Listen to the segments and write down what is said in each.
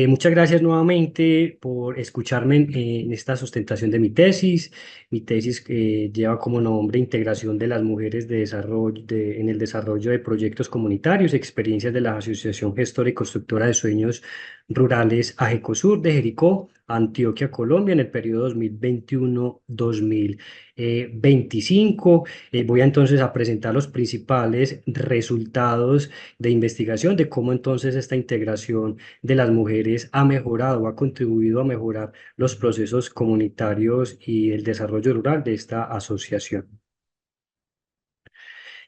Muchas gracias nuevamente por escucharme en esta sustentación de mi tesis. Mi tesis lleva como nombre Integración de las mujeres en el desarrollo de proyectos comunitarios, experiencias de la Asociación Gestora y Constructora de Sueños Rurales AGECOSUR de Jericó, Antioquia, Colombia, en el periodo 2021-2025. Voy entonces a presentar los principales resultados de investigación de cómo entonces esta integración de las mujeres ha mejorado, ha contribuido a mejorar los procesos comunitarios y el desarrollo rural de esta asociación.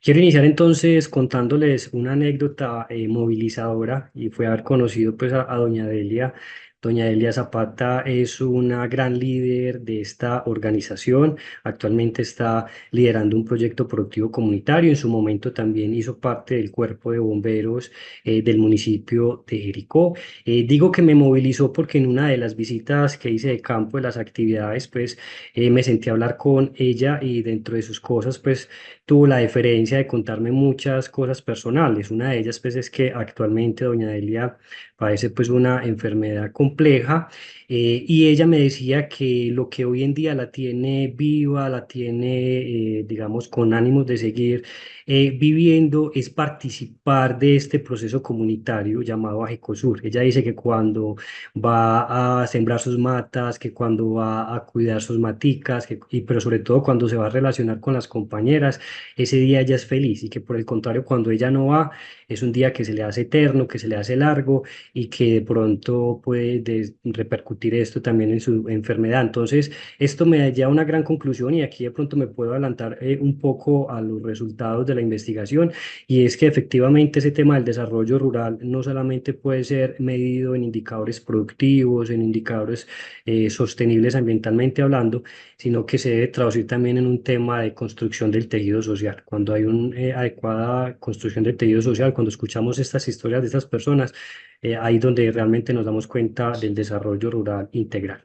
Quiero iniciar entonces contándoles una anécdota movilizadora y fue haber conocido pues a doña Delia. Doña Delia Zapata es una gran líder de esta organización. Actualmente está liderando un proyecto productivo comunitario. En su momento también hizo parte del cuerpo de bomberos del municipio de Jericó. Digo que me movilizó porque en una de las visitas que hice de campo de las actividades, pues me senté a hablar con ella y dentro de sus cosas, pues tuvo la deferencia de contarme muchas cosas personales. Una de ellas, pues, es que actualmente doña Delia padece, pues, una enfermedad compleja y ella me decía que lo que hoy en día la tiene viva, la tiene, digamos, con ánimos de seguir viviendo, es participar de este proceso comunitario llamado Ajecosur. Ella dice que cuando va a sembrar sus matas, que cuando va a cuidar sus maticas, pero sobre todo cuando se va a relacionar con las compañeras, ese día ella es feliz y que por el contrario, cuando ella no va, es un día que se le hace eterno, que se le hace largo y que de pronto puede repercutir esto también en su enfermedad. Entonces, esto me lleva a una gran conclusión y aquí de pronto me puedo adelantar un poco a los resultados de la investigación y es que efectivamente ese tema del desarrollo rural no solamente puede ser medido en indicadores productivos, en indicadores sostenibles ambientalmente hablando, sino que se debe traducir también en un tema de construcción del tejido social. Cuando hay una adecuada construcción del tejido social, cuando escuchamos estas historias de estas personas, ahí donde realmente nos damos cuenta del desarrollo rural integral.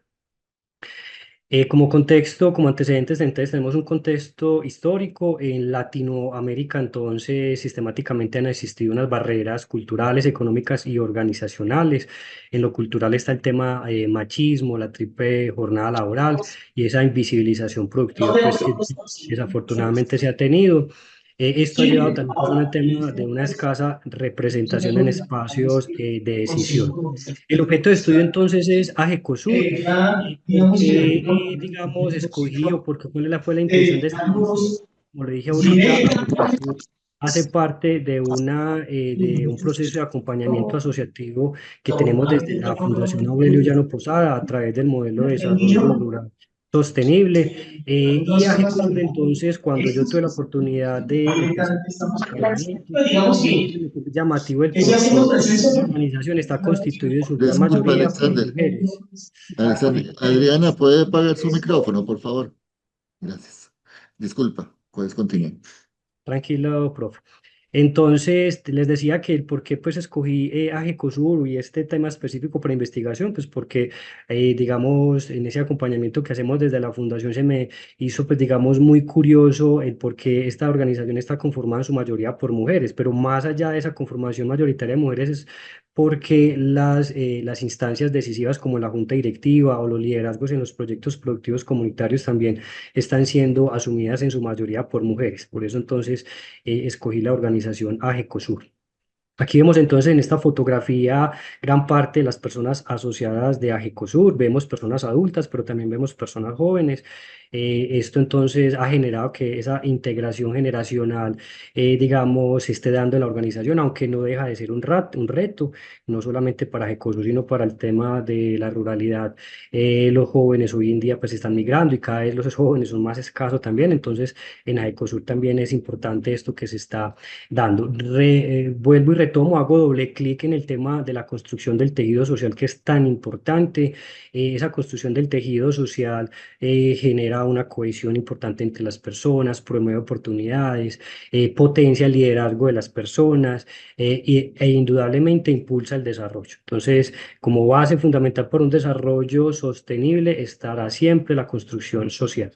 Como contexto, como antecedentes, entonces tenemos un contexto histórico. En Latinoamérica, entonces, sistemáticamente han existido unas barreras culturales, económicas y organizacionales. En lo cultural está el tema machismo, la triple jornada laboral y esa invisibilización productiva, pues que desafortunadamente se ha tenido. Esto ha llevado también pues, a un tema de una escasa representación en espacios de decisión. El objeto de estudio entonces es AGECOSUR. ¿Por qué, digamos, escogí o por qué fue la intención de esta tesis? Como le dije ahorita, AGECOSUR hace parte de un proceso de acompañamiento asociativo que tenemos desde la Fundación Aurelio Llano Posada a través del modelo de desarrollo rural sostenible. Y AGECOSUR, entonces, cuando yo tuve la oportunidad de empezar este acompañamiento, llamativo el perfil de la organización está constituido en su gran Disculpa, mayoría por Alexander. mujeres. Alexander, Adriana, ¿puede apagar su micrófono, por favor? Gracias. Disculpa, puedes continuar. Tranquilo, profe. Entonces, les decía que el por qué pues escogí a Jecosur y este tema específico para investigación, pues porque, digamos, en ese acompañamiento que hacemos desde la fundación se me hizo, pues digamos, muy curioso el por qué esta organización está conformada en su mayoría por mujeres, pero más allá de esa conformación mayoritaria de mujeres es porque las instancias decisivas como la junta directiva o los liderazgos en los proyectos productivos comunitarios también están siendo asumidas en su mayoría por mujeres. Por eso entonces escogí la organización AGECOSUR. Aquí vemos entonces en esta fotografía gran parte de las personas asociadas de AGECOSUR. Vemos personas adultas, pero también vemos personas jóvenes. Esto entonces ha generado que esa integración generacional, digamos, se esté dando en la organización, aunque no deja de ser un reto, no solamente para AGECOSUR, sino para el tema de la ruralidad. Los jóvenes hoy en día pues están migrando y cada vez los jóvenes son más escasos también. Entonces en AGECOSUR también es importante esto que se está dando. Vuelvo y retomo, hago doble clic en el tema de la construcción del tejido social que es tan importante. Esa construcción del tejido social genera una cohesión importante entre las personas, promueve oportunidades, potencia el liderazgo de las personas e indudablemente impulsa el desarrollo. Entonces, como base fundamental para un desarrollo sostenible estará siempre la construcción social.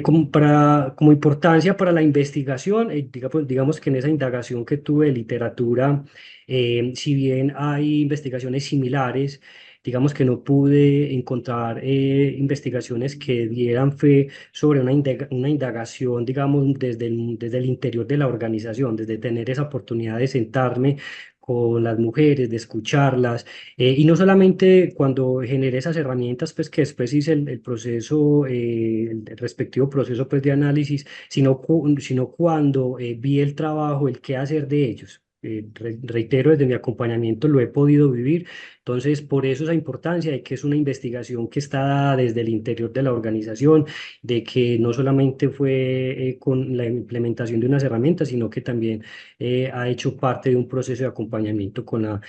Como importancia para la investigación, digamos que en esa indagación que tuve de literatura, si bien hay investigaciones similares, digamos que no pude encontrar investigaciones que dieran fe sobre una indagación, digamos, desde el interior de la organización, desde tener esa oportunidad de sentarme con las mujeres, de escucharlas, y no solamente cuando generé esas herramientas, pues que después hice el proceso, el respectivo proceso pues de análisis, sino cuando vi el trabajo, el qué hacer de ellos. Reitero, desde mi acompañamiento lo he podido vivir, entonces por eso esa importancia de que es una investigación que está dada desde el interior de la organización, de que no solamente fue con la implementación de unas herramientas, sino que también ha hecho parte de un proceso de acompañamiento con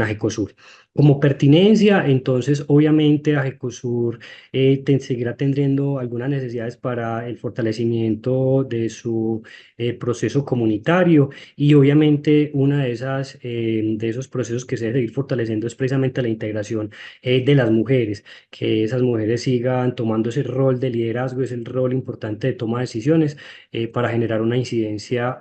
AGECOSUR. Como pertinencia, entonces obviamente AGECOSUR seguirá teniendo algunas necesidades para el fortalecimiento de su proceso comunitario y obviamente una de esos procesos que se debe seguir fortaleciendo es precisamente la integración de las mujeres, que esas mujeres sigan tomando ese rol de liderazgo, ese rol importante de toma de decisiones para generar una incidencia,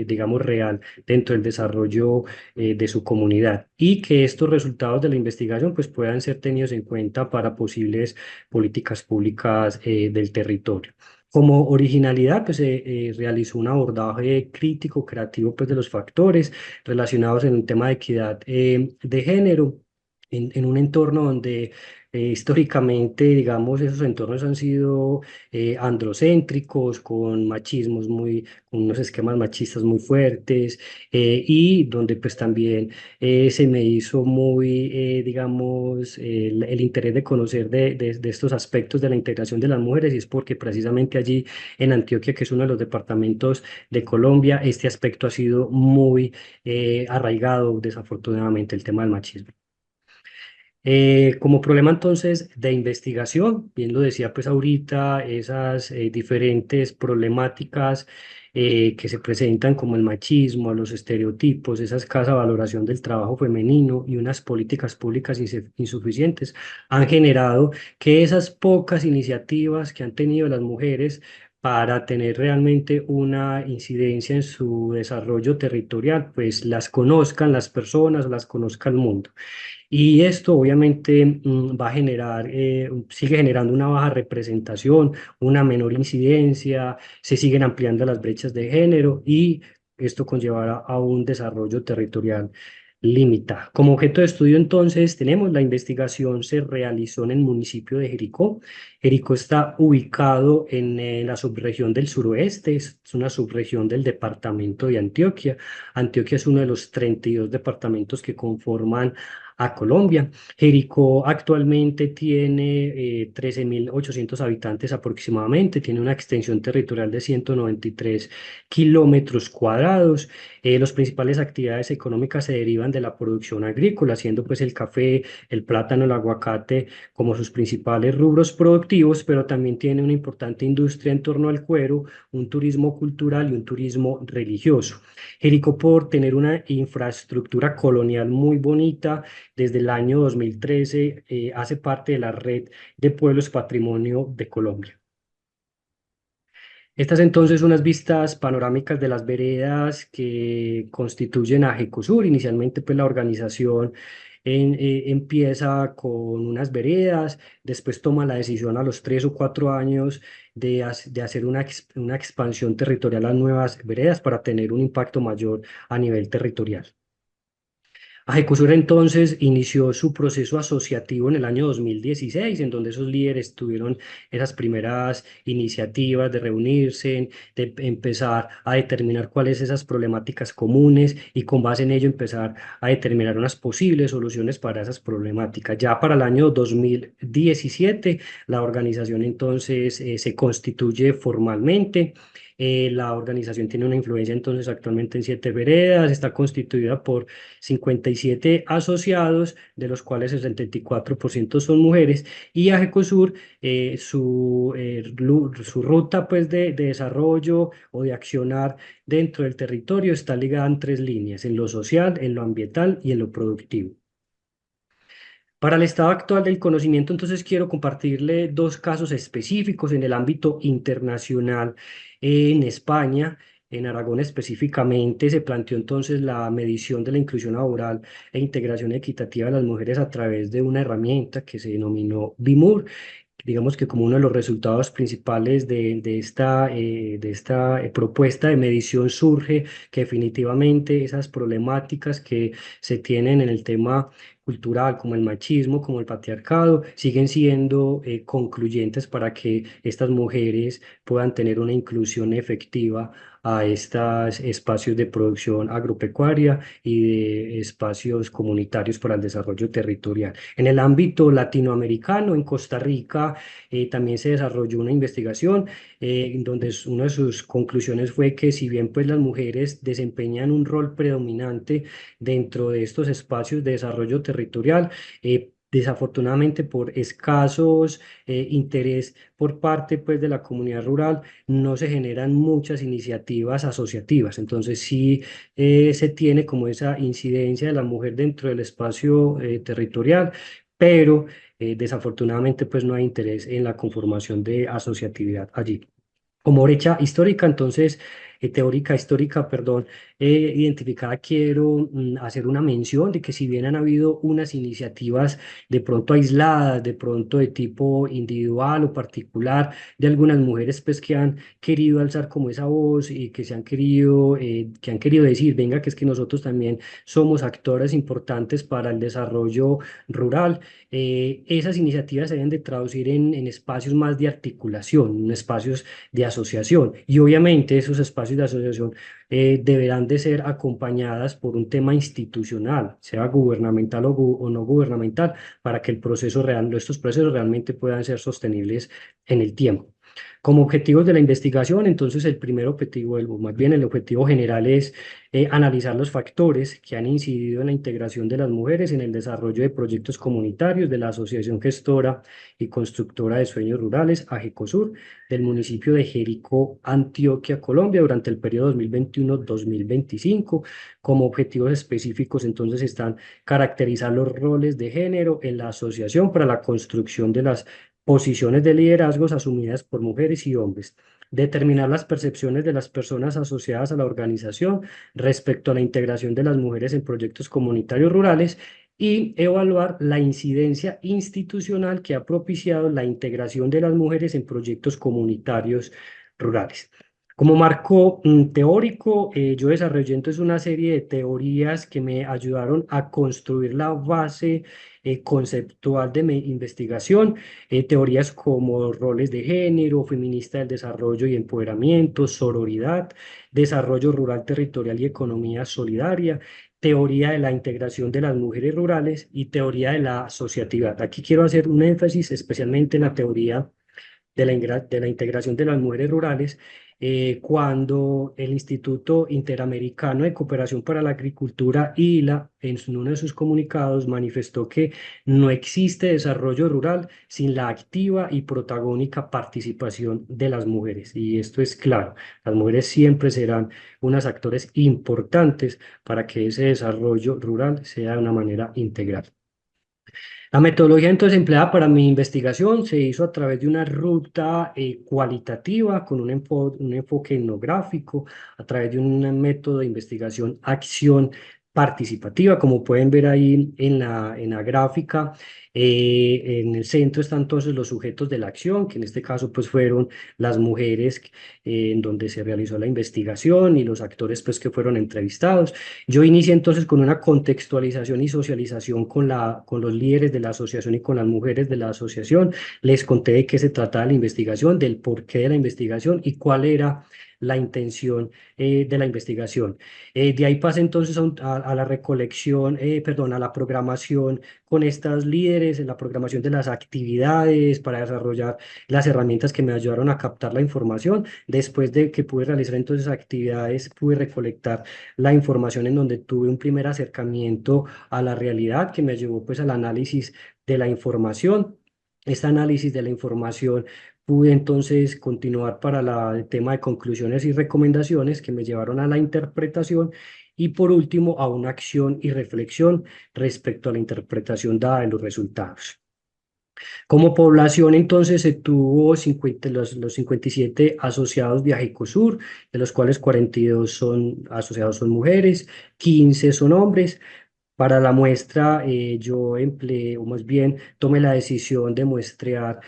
digamos, real dentro del desarrollo de su comunidad y que estos resultados de la investigación pues puedan ser tenidos en cuenta para posibles políticas públicas del territorio. Como originalidad, pues se realizó un abordaje crítico, creativo, pues de los factores relacionados en un tema de equidad de género, en un entorno donde históricamente, digamos, esos entornos han sido androcéntricos, con unos esquemas machistas muy fuertes, y donde pues también se me hizo muy, digamos, el interés de conocer de estos aspectos de la integración de las mujeres, y es porque precisamente allí en Antioquia, que es uno de los departamentos de Colombia, este aspecto ha sido muy arraigado, desafortunadamente, el tema del machismo. Como problema entonces de investigación, bien lo decía pues ahorita, esas diferentes problemáticas que se presentan como el machismo, los estereotipos, esa escasa valoración del trabajo femenino y unas políticas públicas insuficientes han generado que esas pocas iniciativas que han tenido las mujeres para tener realmente una incidencia en su desarrollo territorial, pues las conozcan las personas, las conozca el mundo. Y esto obviamente va a generar, sigue generando una baja representación, una menor incidencia, se siguen ampliando las brechas de género y esto conllevará a un desarrollo territorial limitado. Como objeto de estudio entonces tenemos la investigación se realizó en el municipio de Jericó. Jericó está ubicado en la subregión del suroeste, es una subregión del departamento de Antioquia. Antioquia es uno de los 32 departamentos que conforman a Colombia. Jericó actualmente tiene 13.800 habitantes aproximadamente, tiene una extensión territorial de 193 kilómetros cuadrados. Las principales actividades económicas se derivan de la producción agrícola, siendo pues el café, el plátano, el aguacate como sus principales rubros productivos, pero también tiene una importante industria en torno al cuero, un turismo cultural y un turismo religioso. Jericó, por tener una infraestructura colonial muy bonita, desde el año 2013 hace parte de la red de pueblos patrimonio de Colombia. Estas entonces unas vistas panorámicas de las veredas que constituyen a Jecosur. Inicialmente pues la organización empieza con unas veredas, después toma la decisión a los 3 o 4 años de hacer una expansión territorial a nuevas veredas para tener un impacto mayor a nivel territorial. Ajecosur entonces inició su proceso asociativo en el año 2016, en donde esos líderes tuvieron esas primeras iniciativas de reunirse, de empezar a determinar cuáles esas problemáticas comunes y con base en ello empezar a determinar unas posibles soluciones para esas problemáticas. Ya para el año 2017, la organización entonces se constituye formalmente. La organización tiene una influencia entonces actualmente en 7 veredas, está constituida por 57 asociados, de los cuales el 74% son mujeres, y Ajecosur, su ruta pues, de desarrollo o de accionar dentro del territorio está ligada en 3 líneas: en lo social, en lo ambiental y en lo productivo. Para el estado actual del conocimiento, entonces quiero compartirle dos casos específicos en el ámbito internacional. En España, en Aragón específicamente, se planteó entonces la medición de la inclusión laboral e integración equitativa de las mujeres a través de una herramienta que se denominó BIMUR. Digamos que como uno de los resultados principales de esta propuesta de medición surge que definitivamente esas problemáticas que se tienen en el tema cultural, como el machismo, como el patriarcado, siguen siendo concluyentes para que estas mujeres puedan tener una inclusión efectiva a estos espacios de producción agropecuaria y de espacios comunitarios para el desarrollo territorial. En el ámbito latinoamericano, en Costa Rica, también se desarrolló una investigación en donde una de sus conclusiones fue que si bien pues las mujeres desempeñan un rol predominante dentro de estos espacios de desarrollo territorial, desafortunadamente por escasos interés por parte pues de la comunidad rural no se generan muchas iniciativas asociativas. Entonces sí se tiene como esa incidencia de la mujer dentro del espacio territorial, pero desafortunadamente pues no hay interés en la conformación de asociatividad allí. Como brecha histórica, entonces, teórica histórica, perdón, identificada, quiero hacer una mención de que si bien han habido unas iniciativas de pronto aisladas, de pronto de tipo individual o particular, de algunas mujeres pues que han querido alzar como esa voz y que se han querido, que han querido decir, venga, que es que nosotros también somos actores importantes para el desarrollo rural. Esas iniciativas se deben de traducir en espacios más de articulación, en espacios de asociación. Y obviamente esos espacios de asociación deberán de ser acompañadas por un tema institucional, sea gubernamental o no gubernamental, para que el proceso real, estos procesos realmente puedan ser sostenibles en el tiempo. Como objetivos de la investigación, entonces el primer objetivo, o más bien el objetivo general es analizar los factores que han incidido en la integración de las mujeres en el desarrollo de proyectos comunitarios de la Asociación Gestora y Constructora de Sueños Rurales, AGECOSUR, del municipio de Jericó, Antioquia, Colombia, durante el periodo 2021-2025. Como objetivos específicos, entonces están caracterizar los roles de género en la asociación para la construcción de las posiciones de liderazgos asumidas por mujeres y hombres. Determinar las percepciones de las personas asociadas a la organización respecto a la integración de las mujeres en proyectos comunitarios rurales y evaluar la incidencia institucional que ha propiciado la integración de las mujeres en proyectos comunitarios rurales. Como marco teórico, yo desarrollé entonces una serie de teorías que me ayudaron a construir la base conceptual de mi investigación, teorías como roles de género, feminista del desarrollo y empoderamiento, sororidad, desarrollo rural, territorial y economía solidaria, teoría de la integración de las mujeres rurales y teoría de la asociatividad. Aquí quiero hacer un énfasis especialmente en la teoría de la integración de las mujeres rurales, cuando el Instituto Interamericano de Cooperación para la Agricultura, ILA, en uno de sus comunicados manifestó que no existe desarrollo rural sin la activa y protagónica participación de las mujeres. Y esto es claro, las mujeres siempre serán unos actores importantes para que ese desarrollo rural sea de una manera integral. La metodología entonces empleada para mi investigación se hizo a través de una ruta cualitativa con un enfoque etnográfico, a través de un método de investigación acción participativa, como pueden ver ahí en la gráfica. En el centro están entonces los sujetos de la acción, que en este caso pues fueron las mujeres en donde se realizó la investigación y los actores pues que fueron entrevistados. Yo inicié entonces con una contextualización y socialización con los líderes de la asociación y con las mujeres de la asociación. Les conté de qué se trataba la investigación, del porqué de la investigación y cuál era la intención de la investigación. De ahí pasé entonces a la recolección, perdón, a la programación con estas líderes, en la programación de las actividades para desarrollar las herramientas que me ayudaron a captar la información. Después de que pude realizar entonces actividades, pude recolectar la información en donde tuve un primer acercamiento a la realidad que me llevó pues al análisis de la información. Este análisis de la información pude entonces continuar para el tema de conclusiones y recomendaciones que me llevaron a la interpretación y por último a una acción y reflexión respecto a la interpretación dada de los resultados. Como población, entonces, se tuvo los 57 asociados de Ajicosur, de los cuales 42 son asociados son mujeres, 15 son hombres. Para la muestra, yo empleé, o más bien tomé la decisión de muestrear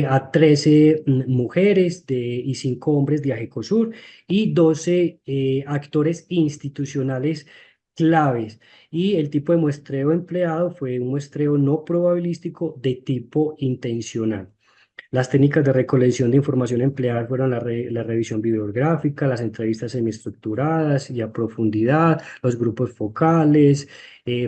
a 13 mujeres y 5 hombres de Ajicosur y 12 actores institucionales claves. Y el tipo de muestreo empleado fue un muestreo no probabilístico de tipo intencional. Las técnicas de recolección de información empleadas fueron la revisión bibliográfica, las entrevistas semiestructuradas y a profundidad, los grupos focales,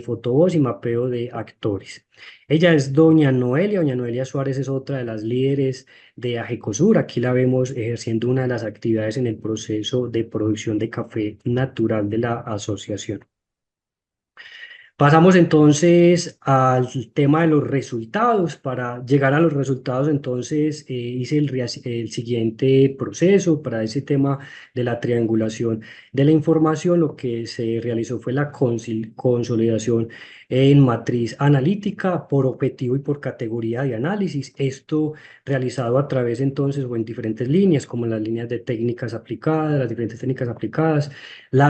fotovoz y mapeo de actores. Ella es doña Noelia. Doña Noelia Suárez es otra de las líderes de Ajecosur. Aquí la vemos ejerciendo una de las actividades en el proceso de producción de café natural de la asociación. Pasamos entonces al tema de los resultados. Para llegar a los resultados, entonces hice el siguiente proceso para ese tema de la triangulación de la información. Lo que se realizó fue la consolidación en matriz analítica por objetivo y por categoría de análisis. Esto realizado a través entonces o en diferentes líneas, como las líneas de técnicas aplicadas, las diferentes técnicas aplicadas.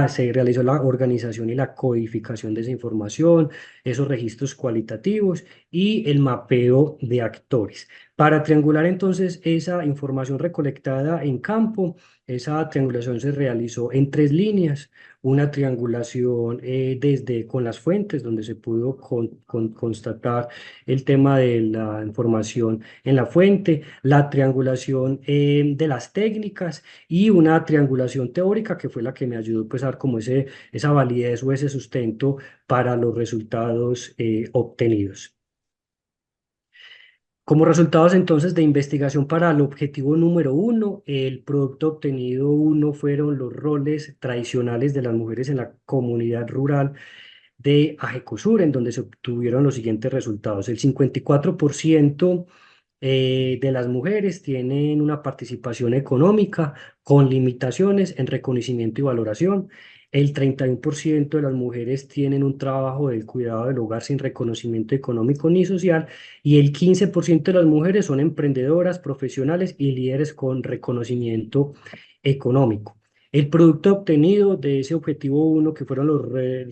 Se realizó la organización y la codificación de esa información, esos registros cualitativos y el mapeo de actores. Para triangular entonces esa información recolectada en campo, esa triangulación se realizó en 3 líneas. Una triangulación desde con las fuentes, donde se pudo constatar el tema de la información en la fuente, la triangulación de las técnicas y una triangulación teórica que fue la que me ayudó pues, a dar como esa validez o ese sustento para los resultados obtenidos. Como resultados entonces de investigación para el objetivo número 1, el producto obtenido uno fueron los roles tradicionales de las mujeres en la comunidad rural de Ajecosur, en donde se obtuvieron los siguientes resultados. El 54% de las mujeres tienen una participación económica con limitaciones en reconocimiento y valoración. El 31% de las mujeres tienen un trabajo del cuidado del hogar sin reconocimiento económico ni social y el 15% de las mujeres son emprendedoras, profesionales y líderes con reconocimiento económico. El producto obtenido de ese objetivo uno, que fueron los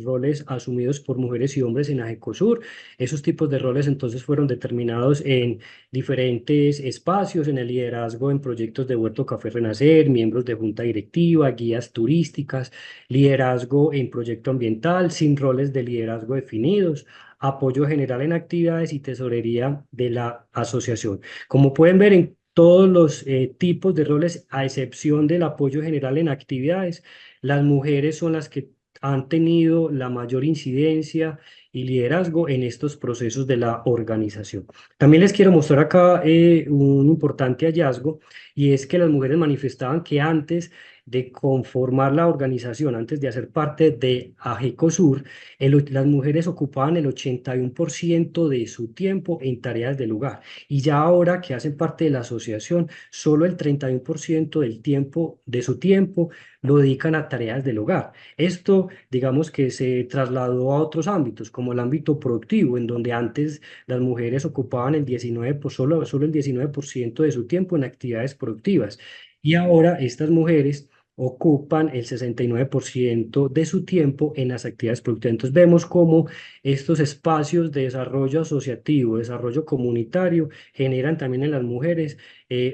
roles asumidos por mujeres y hombres en AGECOSUR, esos tipos de roles entonces fueron determinados en diferentes espacios, en el liderazgo en proyectos de Huerto Café Renacer, miembros de junta directiva, guías turísticas, liderazgo en proyecto ambiental, sin roles de liderazgo definidos, apoyo general en actividades y tesorería de la asociación. Como pueden ver, en todos los tipos de roles, a excepción del apoyo general en actividades, las mujeres son las que han tenido la mayor incidencia y liderazgo en estos procesos de la organización. También les quiero mostrar acá un importante hallazgo, y es que las mujeres manifestaban que antes de conformar la organización, antes de hacer parte de AGECOSUR, las mujeres ocupaban el 81% de su tiempo en tareas del hogar, y ya ahora que hacen parte de la asociación, solo el 31% del tiempo, de su tiempo, lo dedican a tareas del hogar. Esto, digamos que se trasladó a otros ámbitos, como el ámbito productivo, en donde antes las mujeres ocupaban solo el 19% de su tiempo en actividades productivas. Y ahora estas mujeres ocupan el 69% de su tiempo en las actividades productivas. Entonces vemos cómo estos espacios de desarrollo asociativo, desarrollo comunitario, generan también en las mujeres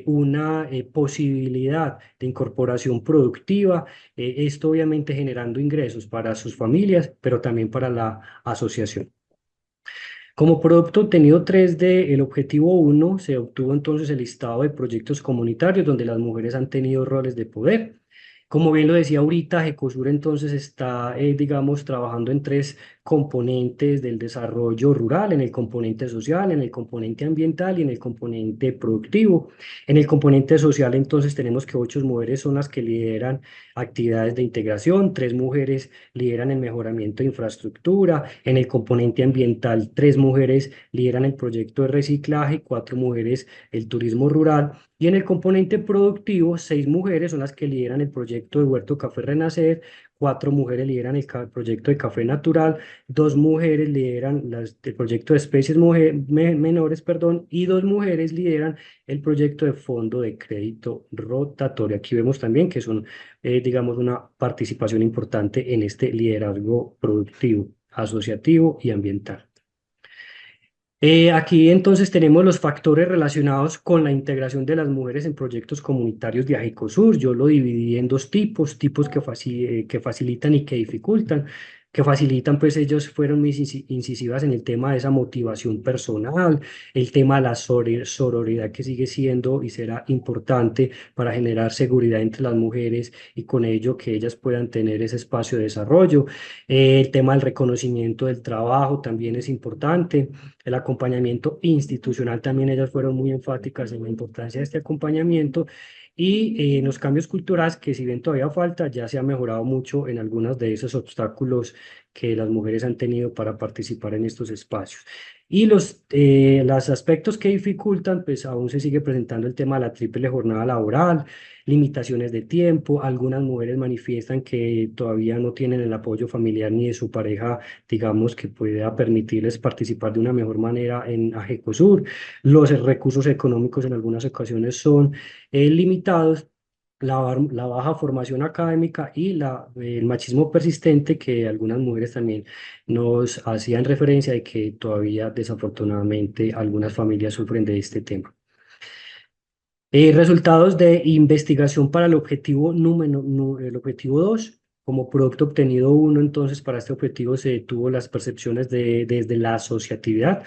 una posibilidad de incorporación productiva, esto obviamente generando ingresos para sus familias, pero también para la asociación. Como producto obtenido 3D, el objetivo uno, se obtuvo entonces el listado de proyectos comunitarios donde las mujeres han tenido roles de poder. Como bien lo decía ahorita, Ecosur entonces está, digamos, trabajando en 3 componentes del desarrollo rural: en el componente social, en el componente ambiental y en el componente productivo. En el componente social, entonces, tenemos que 8 mujeres son las que lideran actividades de integración, 3 mujeres lideran el mejoramiento de infraestructura. En el componente ambiental, 3 mujeres lideran el proyecto de reciclaje, 4 mujeres el turismo rural. Y en el componente productivo, 6 mujeres son las que lideran el proyecto de Huerto Café Renacer, 4 mujeres lideran el proyecto de Café Natural, 2 mujeres lideran el proyecto de especies menores, perdón, y 2 mujeres lideran el proyecto de Fondo de Crédito Rotatorio. Aquí vemos también que son, digamos, una participación importante en este liderazgo productivo, asociativo y ambiental. Aquí entonces tenemos los factores relacionados con la integración de las mujeres en proyectos comunitarios de Ajicosur. Yo lo dividí en dos tipos, tipos que facilitan y que dificultan. Que facilitan, pues ellos fueron muy incisivas en el tema de esa motivación personal, el tema de la sororidad que sigue siendo y será importante para generar seguridad entre las mujeres y con ello que ellas puedan tener ese espacio de desarrollo. El tema del reconocimiento del trabajo también es importante. El acompañamiento institucional también ellas fueron muy enfáticas en la importancia de este acompañamiento y en los cambios culturales que si bien todavía falta, ya se ha mejorado mucho en algunos de esos obstáculos que las mujeres han tenido para participar en estos espacios. Y los aspectos que dificultan, pues aún se sigue presentando el tema de la triple jornada laboral, limitaciones de tiempo, algunas mujeres manifiestan que todavía no tienen el apoyo familiar ni de su pareja, digamos, que pueda permitirles participar de una mejor manera en AGECOSUR. Los recursos económicos en algunas ocasiones son limitados. La baja formación académica y el machismo persistente que algunas mujeres también nos hacían referencia de que todavía desafortunadamente algunas familias sufren de este tema. Resultados de investigación para el objetivo el objetivo 2. Como producto obtenido uno, entonces para este objetivo se tuvo las percepciones desde la asociatividad.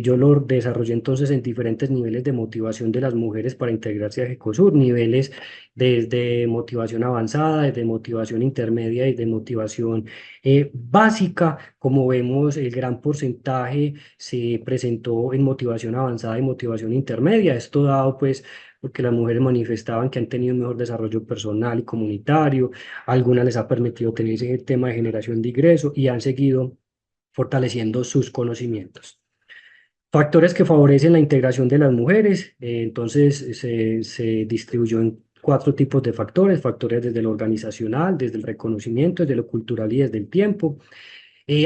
Yo lo desarrollé entonces en diferentes niveles de motivación de las mujeres para integrarse a Ecosur, niveles desde motivación avanzada, desde motivación intermedia y de motivación básica. Como vemos, el gran porcentaje se presentó en motivación avanzada y motivación intermedia. Esto dado pues porque las mujeres manifestaban que han tenido un mejor desarrollo personal y comunitario, algunas les ha permitido tener ese tema de generación de ingresos y han seguido fortaleciendo sus conocimientos. Factores que favorecen la integración de las mujeres, entonces se distribuyó en 4 tipos de factores, factores desde lo organizacional, desde el reconocimiento, desde lo cultural y desde el tiempo.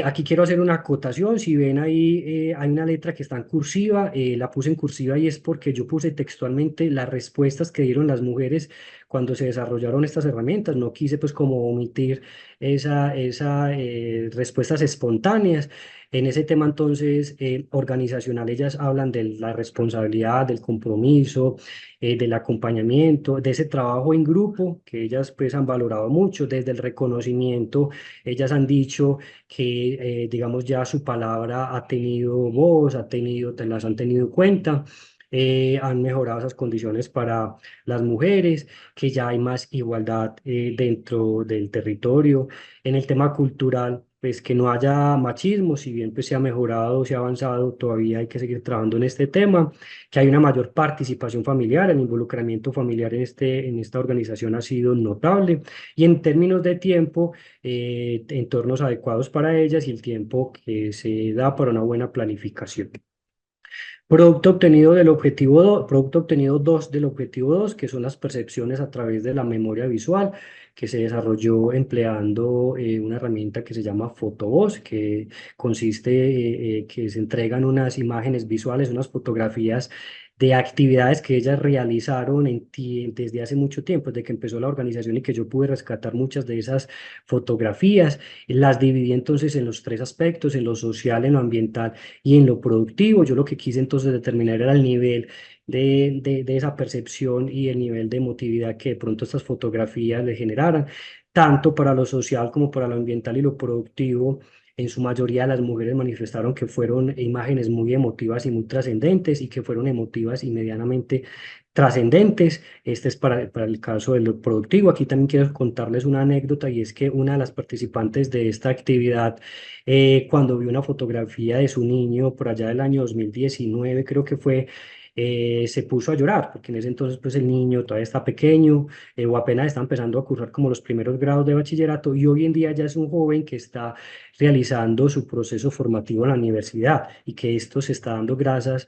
Aquí quiero hacer una acotación, si ven ahí hay una letra que está en cursiva, la puse en cursiva y es porque yo puse textualmente las respuestas que dieron las mujeres cuando se desarrollaron estas herramientas, no quise pues como omitir esa respuestas espontáneas. En ese tema entonces organizacional ellas hablan de la responsabilidad, del compromiso, del acompañamiento, de ese trabajo en grupo que ellas pues han valorado mucho, desde el reconocimiento, ellas han dicho que, digamos, ya su palabra ha tenido voz, las han tenido en cuenta, han mejorado esas condiciones para las mujeres, que ya hay más igualdad dentro del territorio. En el tema cultural, pues que no haya machismo, si bien pues se ha mejorado, se ha avanzado, todavía hay que seguir trabajando en este tema, que hay una mayor participación familiar, el involucramiento familiar en esta organización ha sido notable. Y en términos de tiempo, entornos adecuados para ellas y el tiempo que se da para una buena planificación. Producto obtenido 2 del objetivo 2 que son las percepciones a través de la memoria visual, que se desarrolló empleando una herramienta que se llama Fotovoz, que consiste que se entregan unas imágenes visuales, unas fotografías de actividades que ellas realizaron desde hace mucho tiempo, desde que empezó la organización y que yo pude rescatar muchas de esas fotografías. Las dividí entonces en los 3 aspectos, en lo social, en lo ambiental y en lo productivo. Yo lo que quise entonces determinar era el nivel de esa percepción y el nivel de emotividad que de pronto estas fotografías le generaran, tanto para lo social como para lo ambiental y lo productivo. En su mayoría las mujeres manifestaron que fueron imágenes muy emotivas y muy trascendentes y que fueron emotivas y medianamente trascendentes. Este es para el caso de lo productivo. Aquí también quiero contarles una anécdota y es que una de las participantes de esta actividad, cuando vio una fotografía de su niño por allá del año 2019, creo que fue, se puso a llorar, porque en ese entonces pues el niño todavía está pequeño, o apenas está empezando a cursar como los primeros grados de bachillerato, y hoy en día ya es un joven que está realizando su proceso formativo en la universidad, y que esto se está dando gracias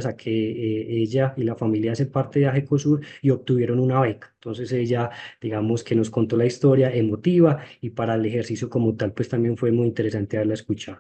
a que ella y la familia hacen parte de AGECOSUR y obtuvieron una beca. Entonces ella, digamos que nos contó la historia emotiva, y para el ejercicio como tal, pues también fue muy interesante haberla escuchado.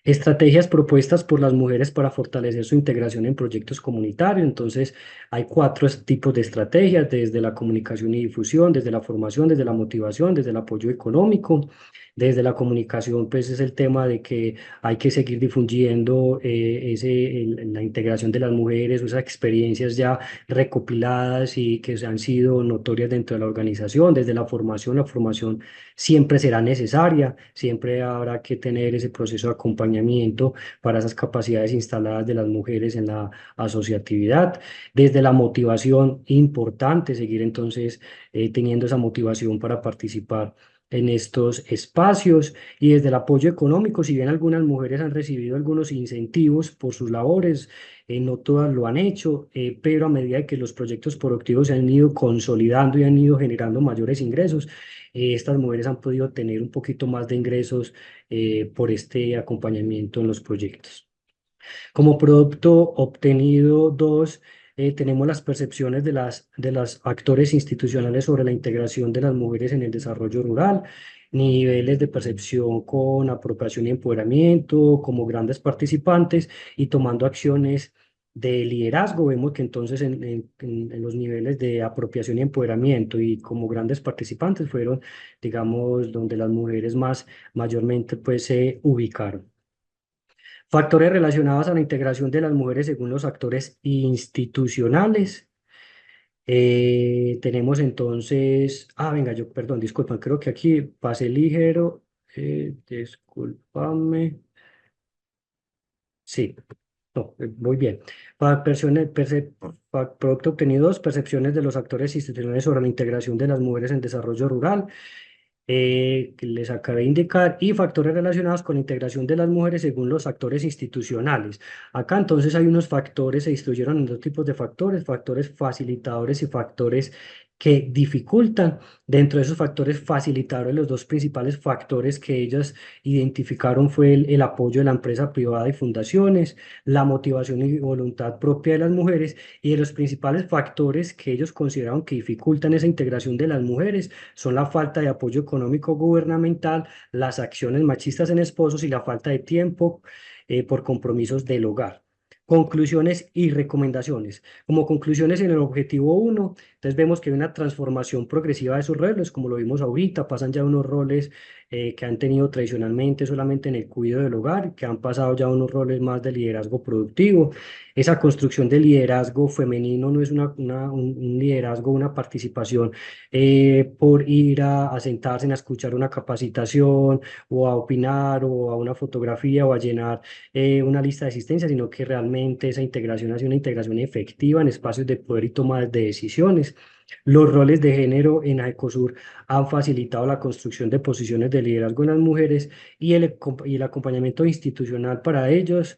Estrategias propuestas por las mujeres para fortalecer su integración en proyectos comunitarios. Entonces, hay cuatro tipos de estrategias: desde la comunicación y difusión, desde la formación, desde la motivación, desde el apoyo económico. Desde la comunicación, pues es el tema de que hay que seguir difundiendo la integración de las mujeres, esas experiencias ya recopiladas y que han sido notorias dentro de la organización. Desde la formación siempre será necesaria, siempre habrá que tener ese proceso de acompañamiento para esas capacidades instaladas de las mujeres en la asociatividad. Desde la motivación, importante seguir entonces teniendo esa motivación para participar en estos espacios. Y desde el apoyo económico, si bien algunas mujeres han recibido algunos incentivos por sus labores, no todas lo han hecho, pero a medida que los proyectos productivos se han ido consolidando y han ido generando mayores ingresos, estas mujeres han podido tener un poquito más de ingresos por este acompañamiento en los proyectos. Como producto obtenido, dos, tenemos las percepciones de las actores institucionales sobre la integración de las mujeres en el desarrollo rural, niveles de percepción con apropiación y empoderamiento, como grandes participantes y tomando acciones de liderazgo. Vemos que entonces en los niveles de apropiación y empoderamiento y como grandes participantes fueron, digamos, donde las mujeres más mayormente pues se ubicaron. Factores relacionados a la integración de las mujeres según los actores institucionales. Tenemos entonces, venga, yo, perdón, disculpa, creo que aquí pasé ligero, discúlpame. Sí, no, muy bien. Producto obtenido, dos, percepciones de los actores institucionales sobre la integración de las mujeres en desarrollo rural, que les acabé de indicar, y factores relacionados con la integración de las mujeres según los actores institucionales. Acá entonces hay unos factores, se distribuyeron en dos tipos de factores: factores facilitadores y factores que dificultan. Dentro de esos factores facilitadores, los dos principales factores que ellas identificaron fue el apoyo de la empresa privada y fundaciones, la motivación y voluntad propia de las mujeres, y de los principales factores que ellos consideraron que dificultan esa integración de las mujeres son la falta de apoyo económico gubernamental, las acciones machistas en esposos y la falta de tiempo por compromisos del hogar. Conclusiones y recomendaciones. Como conclusiones en el objetivo uno, entonces vemos que hay una transformación progresiva de sus roles, como lo vimos ahorita, pasan ya unos roles que han tenido tradicionalmente solamente en el cuidado del hogar, que han pasado ya a unos roles más de liderazgo productivo. Esa construcción de liderazgo femenino no es un liderazgo, una participación por ir a sentarse, a escuchar una capacitación o a opinar o a una fotografía o a llenar una lista de asistencia, sino que realmente esa integración ha sido una integración efectiva en espacios de poder y toma de decisiones. Los roles de género en AECOSUR han facilitado la construcción de posiciones de liderazgo en las mujeres, y el acompañamiento institucional para ellos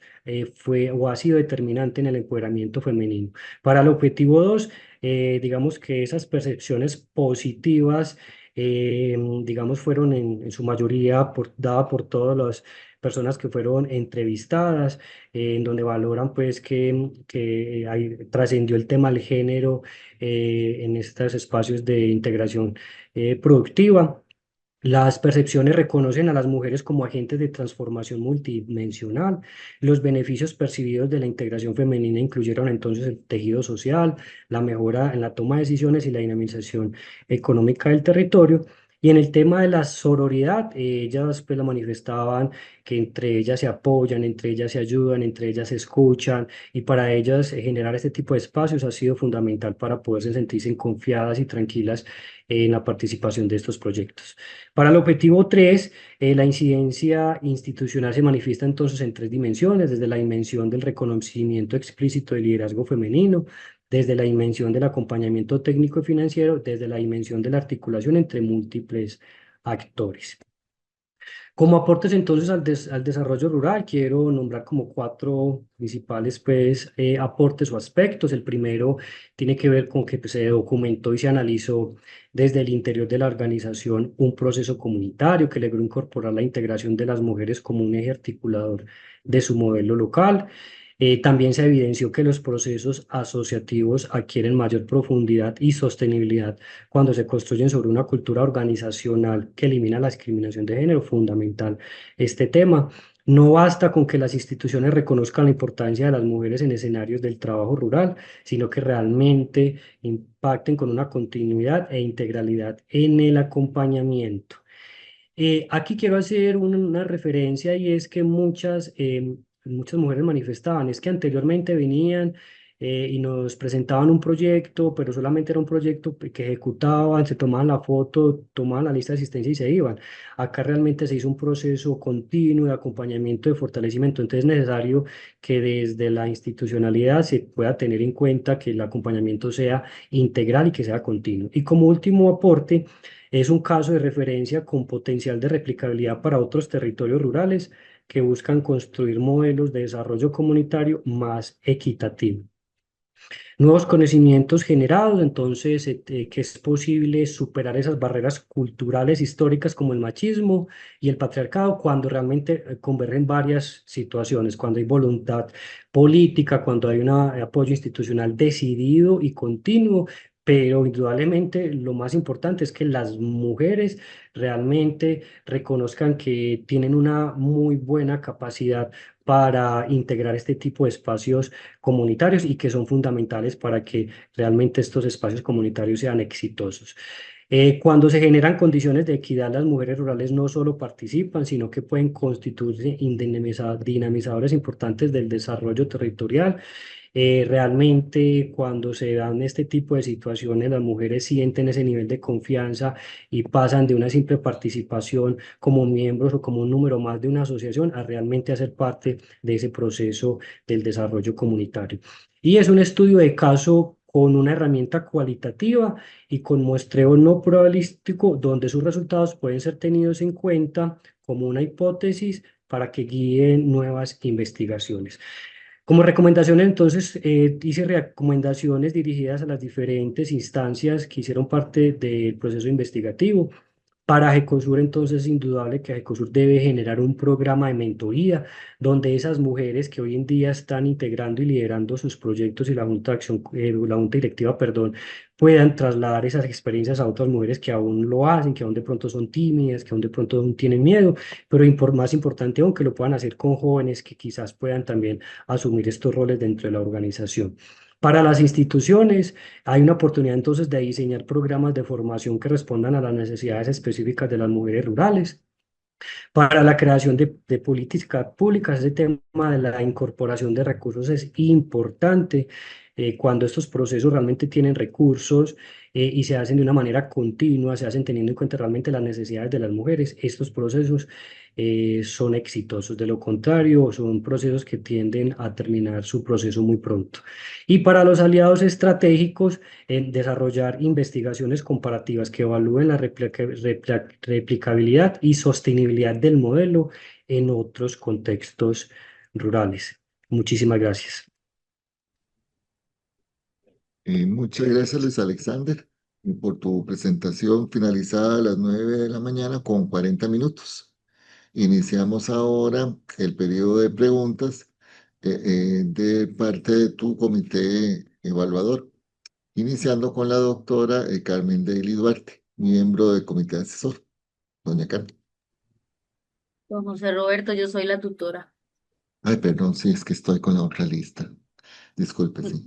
fue o ha sido determinante en el empoderamiento femenino. Para el objetivo 2, digamos que esas percepciones positivas, digamos, fueron en su mayoría dadas por todas las personas que fueron entrevistadas, en donde valoran pues que trascendió el tema del género en estos espacios de integración productiva. Las percepciones reconocen a las mujeres como agentes de transformación multidimensional. Los beneficios percibidos de la integración femenina incluyeron entonces el tejido social, la mejora en la toma de decisiones y la dinamización económica del territorio. Y en el tema de la sororidad, ellas pues la manifestaban, que entre ellas se apoyan, entre ellas se ayudan, entre ellas se escuchan, y para ellas generar este tipo de espacios ha sido fundamental para poderse sentirse confiadas y tranquilas en la participación de estos proyectos. Para el objetivo 3, la incidencia institucional se manifiesta entonces en tres dimensiones: desde la dimensión del reconocimiento explícito del liderazgo femenino, desde la dimensión del acompañamiento técnico y financiero, desde la dimensión de la articulación entre múltiples actores. Como aportes entonces al desarrollo rural, quiero nombrar como cuatro principales pues, aportes o aspectos. El primero tiene que ver con que pues, se documentó y se analizó desde el interior de la organización un proceso comunitario que logró incorporar la integración de las mujeres como un eje articulador de su modelo local. También se evidenció que los procesos asociativos adquieren mayor profundidad y sostenibilidad cuando se construyen sobre una cultura organizacional que elimina la discriminación de género, fundamental este tema. No basta con que las instituciones reconozcan la importancia de las mujeres en escenarios del trabajo rural, sino que realmente impacten con una continuidad e integralidad en el acompañamiento. Aquí quiero hacer una referencia y es que muchas mujeres manifestaban, es que anteriormente venían y nos presentaban un proyecto, pero solamente era un proyecto que ejecutaban, se tomaban la foto, tomaban la lista de asistencia y se iban. Acá realmente se hizo un proceso continuo de acompañamiento, de fortalecimiento. Entonces es necesario que desde la institucionalidad se pueda tener en cuenta que el acompañamiento sea integral y que sea continuo. Y como último aporte, es un caso de referencia con potencial de replicabilidad para otros territorios rurales que buscan construir modelos de desarrollo comunitario más equitativo. Nuevos conocimientos generados, entonces, que es posible superar esas barreras culturales históricas como el machismo y el patriarcado cuando realmente convergen varias situaciones, cuando hay voluntad política, cuando hay un apoyo institucional decidido y continuo. Pero indudablemente lo más importante es que las mujeres realmente reconozcan que tienen una muy buena capacidad para integrar este tipo de espacios comunitarios y que son fundamentales para que realmente estos espacios comunitarios sean exitosos. Cuando se generan condiciones de equidad, las mujeres rurales no solo participan, sino que pueden constituirse dinamizadores importantes del desarrollo territorial. Realmente cuando se dan este tipo de situaciones, las mujeres sienten ese nivel de confianza y pasan de una simple participación como miembros o como un número más de una asociación a realmente hacer parte de ese proceso del desarrollo comunitario. Y es un estudio de caso con una herramienta cualitativa y con muestreo no probabilístico, donde sus resultados pueden ser tenidos en cuenta como una hipótesis para que guíen nuevas investigaciones. Como recomendaciones, entonces, hice recomendaciones dirigidas a las diferentes instancias que hicieron parte del proceso investigativo. Para Ecosur, entonces, es indudable que Ecosur debe generar un programa de mentoría donde esas mujeres que hoy en día están integrando y liderando sus proyectos y la Junta de Acción, la Junta Directiva, perdón, puedan trasladar esas experiencias a otras mujeres que aún lo hacen, que aún de pronto son tímidas, que aún de pronto aún tienen miedo, pero más importante aún que lo puedan hacer con jóvenes que quizás puedan también asumir estos roles dentro de la organización. Para las instituciones, hay una oportunidad entonces de diseñar programas de formación que respondan a las necesidades específicas de las mujeres rurales. Para la creación de políticas públicas, ese tema de la incorporación de recursos es importante. Cuando estos procesos realmente tienen recursos y se hacen de una manera continua, se hacen teniendo en cuenta realmente las necesidades de las mujeres, estos procesos son exitosos. De lo contrario, son procesos que tienden a terminar su proceso muy pronto. Y para los aliados estratégicos, desarrollar investigaciones comparativas que evalúen la replicabilidad y sostenibilidad del modelo en otros contextos rurales. Muchísimas gracias. Muchas gracias, Luis Alexander, por tu presentación finalizada a las 9 de la mañana con 40 minutos. Iniciamos ahora el periodo de preguntas de parte de tu comité evaluador, iniciando con la doctora Carmen Daly Duarte, miembro del comité asesor. Doña Carmen. Don José Roberto, yo soy la tutora. Ay, perdón, sí, es que estoy con la otra lista. Disculpe, sí.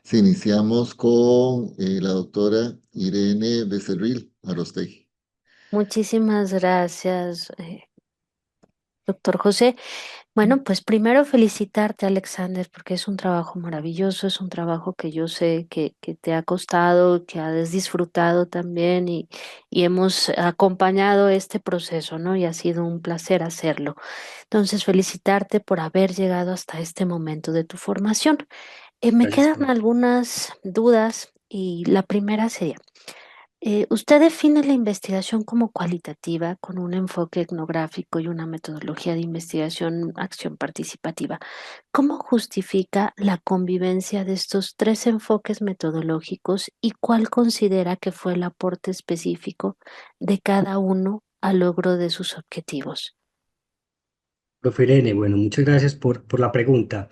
Sí, iniciamos con la doctora Irene Becerril Arostegui. Muchísimas gracias, doctor José. Bueno, pues primero felicitarte, Alexander, porque es un trabajo maravilloso, es un trabajo que yo sé que te ha costado, que has disfrutado también y hemos acompañado este proceso, ¿no? Y ha sido un placer hacerlo. Entonces, felicitarte por haber llegado hasta este momento de tu formación. Me Gracias, quedan Carmen. algunas dudas y la primera sería, Usted define la investigación como cualitativa, con un enfoque etnográfico y una metodología de investigación, acción participativa. ¿Cómo justifica la convivencia de estos tres enfoques metodológicos y cuál considera que fue el aporte específico de cada uno al logro de sus objetivos? Profe Irene, bueno, muchas gracias por la pregunta.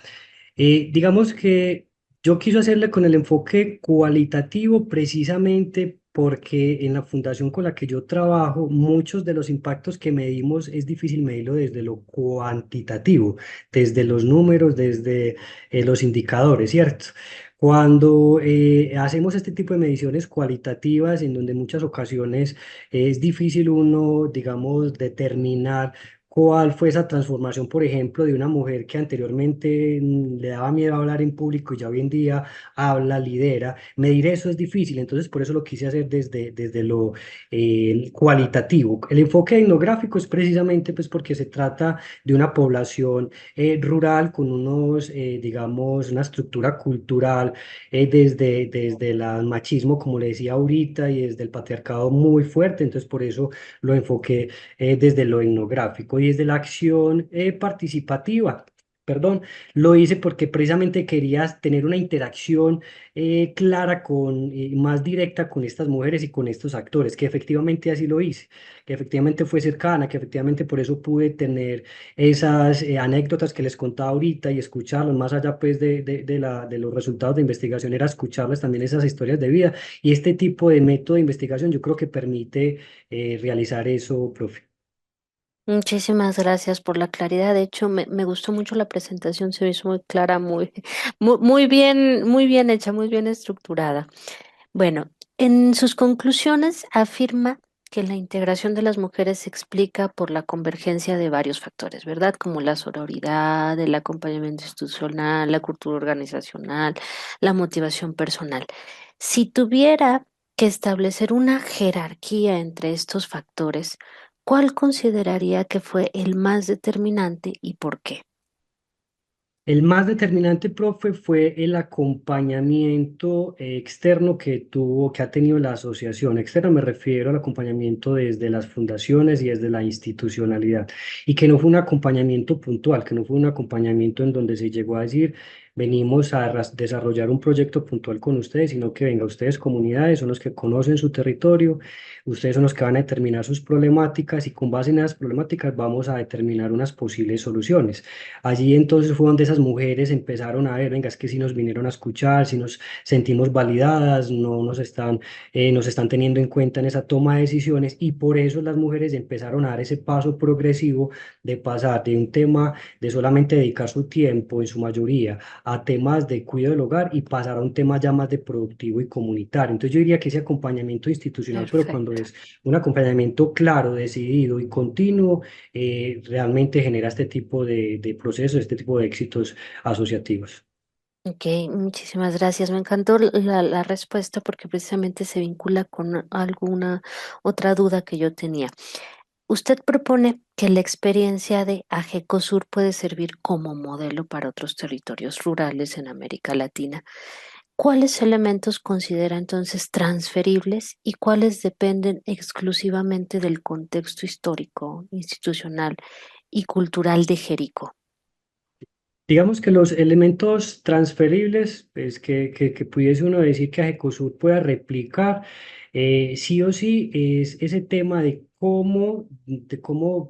Digamos que yo quiso hacerle con el enfoque cualitativo precisamente porque en la fundación con la que yo trabajo, muchos de los impactos que medimos es difícil medirlo desde lo cuantitativo, desde los números, desde los indicadores, ¿cierto? Cuando hacemos este tipo de mediciones cualitativas, en donde en muchas ocasiones es difícil uno, digamos, determinar ¿cuál fue esa transformación, por ejemplo, de una mujer que anteriormente le daba miedo hablar en público y ya hoy en día habla, lidera? Medir eso es difícil, entonces por eso lo quise hacer desde lo cualitativo. El enfoque etnográfico es precisamente pues porque se trata de una población rural con unos, digamos, una estructura cultural desde el machismo, como le decía ahorita, y desde el patriarcado muy fuerte, entonces por eso lo enfoqué desde lo etnográfico y desde la acción participativa. Perdón, lo hice porque precisamente quería tener una interacción clara más directa con estas mujeres y con estos actores, que efectivamente así lo hice, que efectivamente fue cercana, que efectivamente por eso pude tener esas anécdotas que les contaba ahorita y escucharlos, más allá pues de los resultados de investigación, era escucharles también esas historias de vida. Y este tipo de método de investigación yo creo que permite realizar eso, profe. Muchísimas gracias por la claridad. De hecho, me gustó mucho la presentación, se me hizo muy clara, muy bien hecha, muy bien estructurada. Bueno, en sus conclusiones afirma que la integración de las mujeres se explica por la convergencia de varios factores, ¿verdad? Como la sororidad, el acompañamiento institucional, la cultura organizacional, la motivación personal. Si tuviera que establecer una jerarquía entre estos factores, ¿cuál consideraría que fue el más determinante y por qué? El más determinante, profe, fue el acompañamiento externo que ha tenido la asociación. Externo me refiero al acompañamiento desde las fundaciones y desde la institucionalidad. Y que no fue un acompañamiento puntual, que no fue un acompañamiento en donde se llegó a decir, venimos a desarrollar un proyecto puntual con ustedes, sino que venga, ustedes comunidades son los que conocen su territorio, ustedes son los que van a determinar sus problemáticas y con base en esas problemáticas vamos a determinar unas posibles soluciones. Allí entonces fue donde esas mujeres empezaron a ver, venga, es que si nos vinieron a escuchar, si nos sentimos validadas, no nos están teniendo en cuenta en esa toma de decisiones y por eso las mujeres empezaron a dar ese paso progresivo de pasar de un tema de solamente dedicar su tiempo en su mayoría a temas de cuidado del hogar y pasar a un tema ya más de productivo y comunitario. Entonces yo diría que ese acompañamiento institucional, pero cuando Perfecto. es un acompañamiento claro, decidido y continuo, realmente genera este tipo de procesos, este tipo de éxitos asociativos. Ok, muchísimas gracias. Me encantó la respuesta porque precisamente se vincula con alguna otra duda que yo tenía. Usted propone que la experiencia de AGECOSUR puede servir como modelo para otros territorios rurales en América Latina. ¿Cuáles elementos considera entonces transferibles y cuáles dependen exclusivamente del contexto histórico, institucional y cultural de Jericó? Digamos que los elementos transferibles, pues que pudiese uno decir que Ajecosur pueda replicar, sí o sí, es ese tema de cómo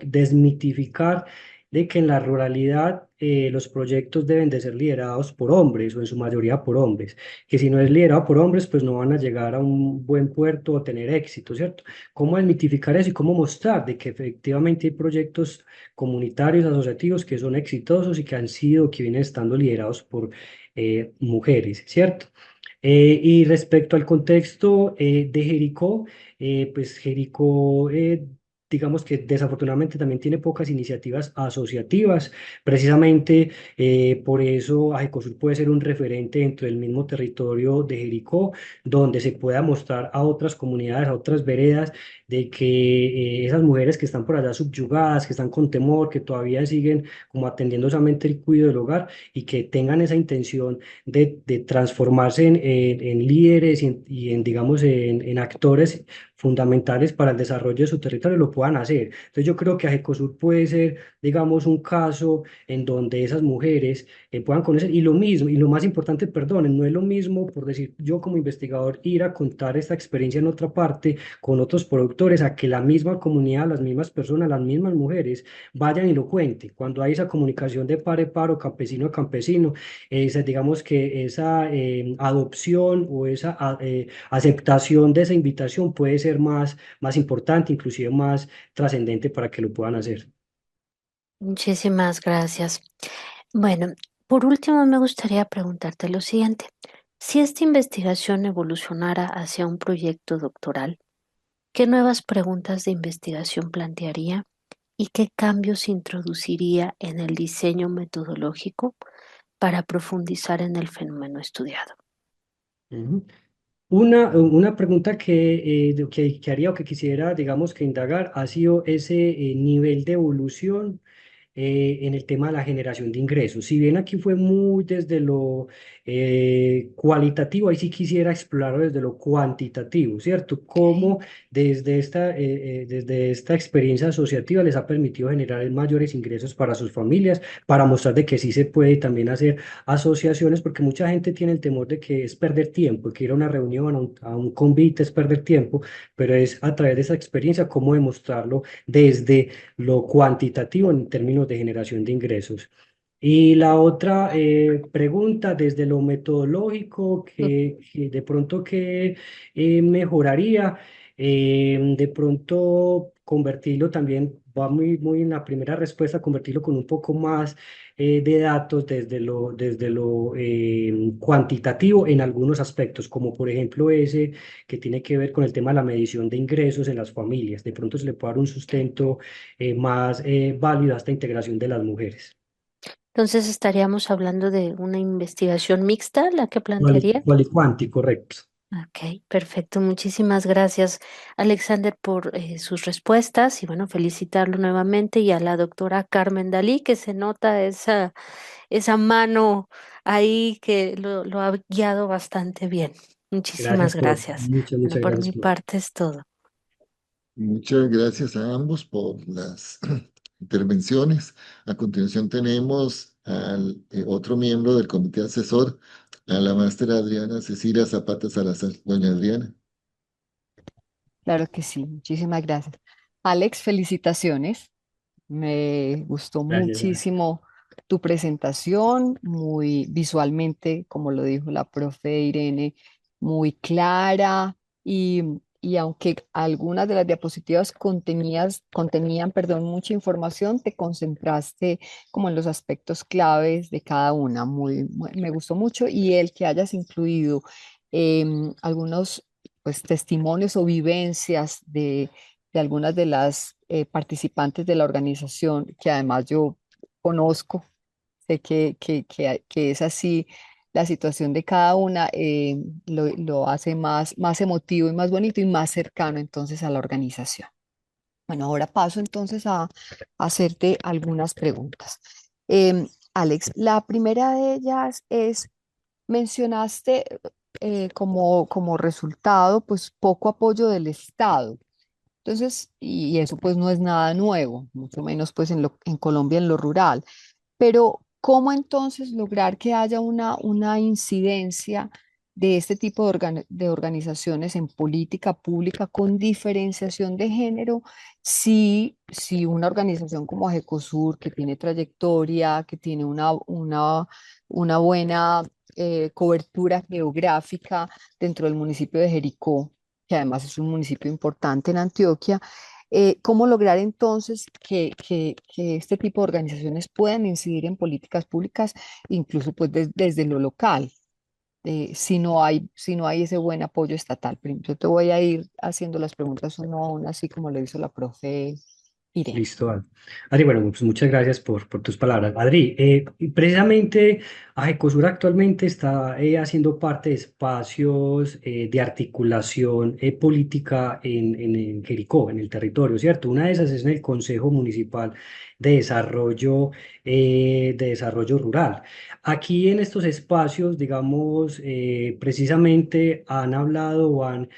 desmitificar de que en la ruralidad los proyectos deben de ser liderados por hombres o en su mayoría por hombres, que si no es liderado por hombres, pues no van a llegar a un buen puerto o tener éxito, ¿cierto? ¿Cómo desmitificar eso y cómo mostrar de que efectivamente hay proyectos comunitarios, asociativos que son exitosos y que han sido, que vienen estando liderados por mujeres, ¿cierto? Y respecto al contexto de Jericó, pues Jericó digamos que desafortunadamente también tiene pocas iniciativas asociativas. Precisamente por eso Ajecosur puede ser un referente dentro del mismo territorio de Jericó, donde se pueda mostrar a otras comunidades, a otras veredas, de que esas mujeres que están por allá subyugadas, que están con temor, que todavía siguen como atendiendo solamente el cuidado del hogar y que tengan esa intención de transformarse en líderes digamos, en actores fundamentales para el desarrollo de su territorio, lo puedan hacer. Entonces yo creo que Ajecosur puede ser, digamos, un caso en donde esas mujeres puedan conocer, y lo mismo, y lo más importante, perdonen, no es lo mismo, por decir, yo como investigador ir a contar esta experiencia en otra parte con otros productores, a que la misma comunidad, las mismas personas, las mismas mujeres vayan y lo cuenten. Cuando hay esa comunicación de par a par o campesino a campesino, digamos que esa adopción o esa aceptación de esa invitación puede ser más importante, inclusive más trascendente para que lo puedan hacer. Muchísimas gracias. Bueno, por último me gustaría preguntarte lo siguiente. Si esta investigación evolucionara hacia un proyecto doctoral, ¿qué nuevas preguntas de investigación plantearía y qué cambios introduciría en el diseño metodológico para profundizar en el fenómeno estudiado? Ujú. Una pregunta que haría o que quisiera, digamos, que indagar ha sido ese nivel de evolución en el tema de la generación de ingresos. Si bien aquí fue muy desde lo cualitativo, ahí sí quisiera explorarlo desde lo cuantitativo, ¿cierto? Ok. Cómo desde esta experiencia asociativa les ha permitido generar mayores ingresos para sus familias, para mostrar de que sí se puede también hacer asociaciones, porque mucha gente tiene el temor de que es perder tiempo, que ir a una reunión, a un convite es perder tiempo, pero es a través de esa experiencia cómo demostrarlo desde lo cuantitativo en términos de generación de ingresos. Y la otra pregunta, desde lo metodológico, que de pronto que mejoraría, de pronto convertirlo también, va muy en la primera respuesta, convertirlo con un poco más de datos desde lo cuantitativo en algunos aspectos, como por ejemplo ese que tiene que ver con el tema de la medición de ingresos en las familias. De pronto se le puede dar un sustento más válido a esta integración de las mujeres. Entonces estaríamos hablando de una investigación mixta, la que Cual, plantearía. cual y cuanti, correcto. Ok, perfecto. Muchísimas gracias, Alexander, por sus respuestas y bueno, felicitarlo nuevamente y a la doctora Carmen Dalí, que se nota esa mano ahí que lo ha guiado bastante bien. Muchísimas gracias. Bueno, Muchas por gracias, mi Flor. parte es todo. Muchas gracias a ambos por las intervenciones. A continuación tenemos al otro miembro del comité asesor, a la maestra Adriana Cecilia Zapata Salazar. Doña Adriana. Claro que sí, muchísimas gracias. Alex, felicitaciones. Me gustó Gracias. muchísimo tu presentación, muy visualmente, como lo dijo la profe Irene, muy clara y, y aunque algunas de las diapositivas contenían, perdón, mucha información, te concentraste como en los aspectos claves de cada una. Me gustó mucho y el que hayas incluido algunos pues, testimonios o vivencias de algunas de las participantes de la organización, que además yo conozco, sé que es así la situación de cada una, lo hace más emotivo y más bonito y más cercano entonces a la organización. Bueno, ahora paso entonces a hacerte algunas preguntas. Alex, la primera de ellas es, mencionaste como resultado, pues poco apoyo del Estado. Entonces, y eso pues no es nada nuevo, mucho menos pues en Colombia en lo rural. Pero, ¿cómo entonces lograr que haya una incidencia de este tipo de organizaciones en política pública con diferenciación de género si una organización como Ajecosur, que tiene trayectoria, que tiene una buena cobertura geográfica dentro del municipio de Jericó, que además es un municipio importante en Antioquia? ¿Cómo lograr entonces que este tipo de organizaciones puedan incidir en políticas públicas, incluso pues desde lo local? si no hay ese buen apoyo estatal. Yo te voy a ir haciendo las preguntas uno a uno, así como lo hizo la profe Irene. Listo, Adri, bueno, pues muchas gracias por tus palabras. Adri, y precisamente AGECOSUR actualmente está haciendo parte de espacios de articulación política en Jericó, en el territorio, ¿cierto? Una de esas es en el Consejo Municipal de Desarrollo Rural. Aquí en estos espacios, digamos, precisamente han hablado o han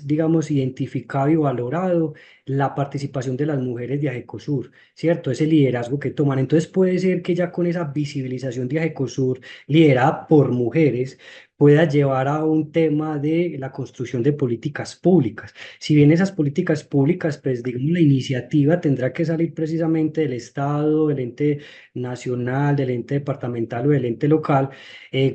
digamos, identificado y valorado la participación de las mujeres de AGECOSUR, ¿cierto? Ese liderazgo que toman. Entonces puede ser que ya con esa visibilización de AGECOSUR, liderada por mujeres, pueda llevar a un tema de la construcción de políticas públicas. Si bien esas políticas públicas, pues digamos, la iniciativa tendrá que salir precisamente del Estado, del ente nacional, del ente departamental o del ente local,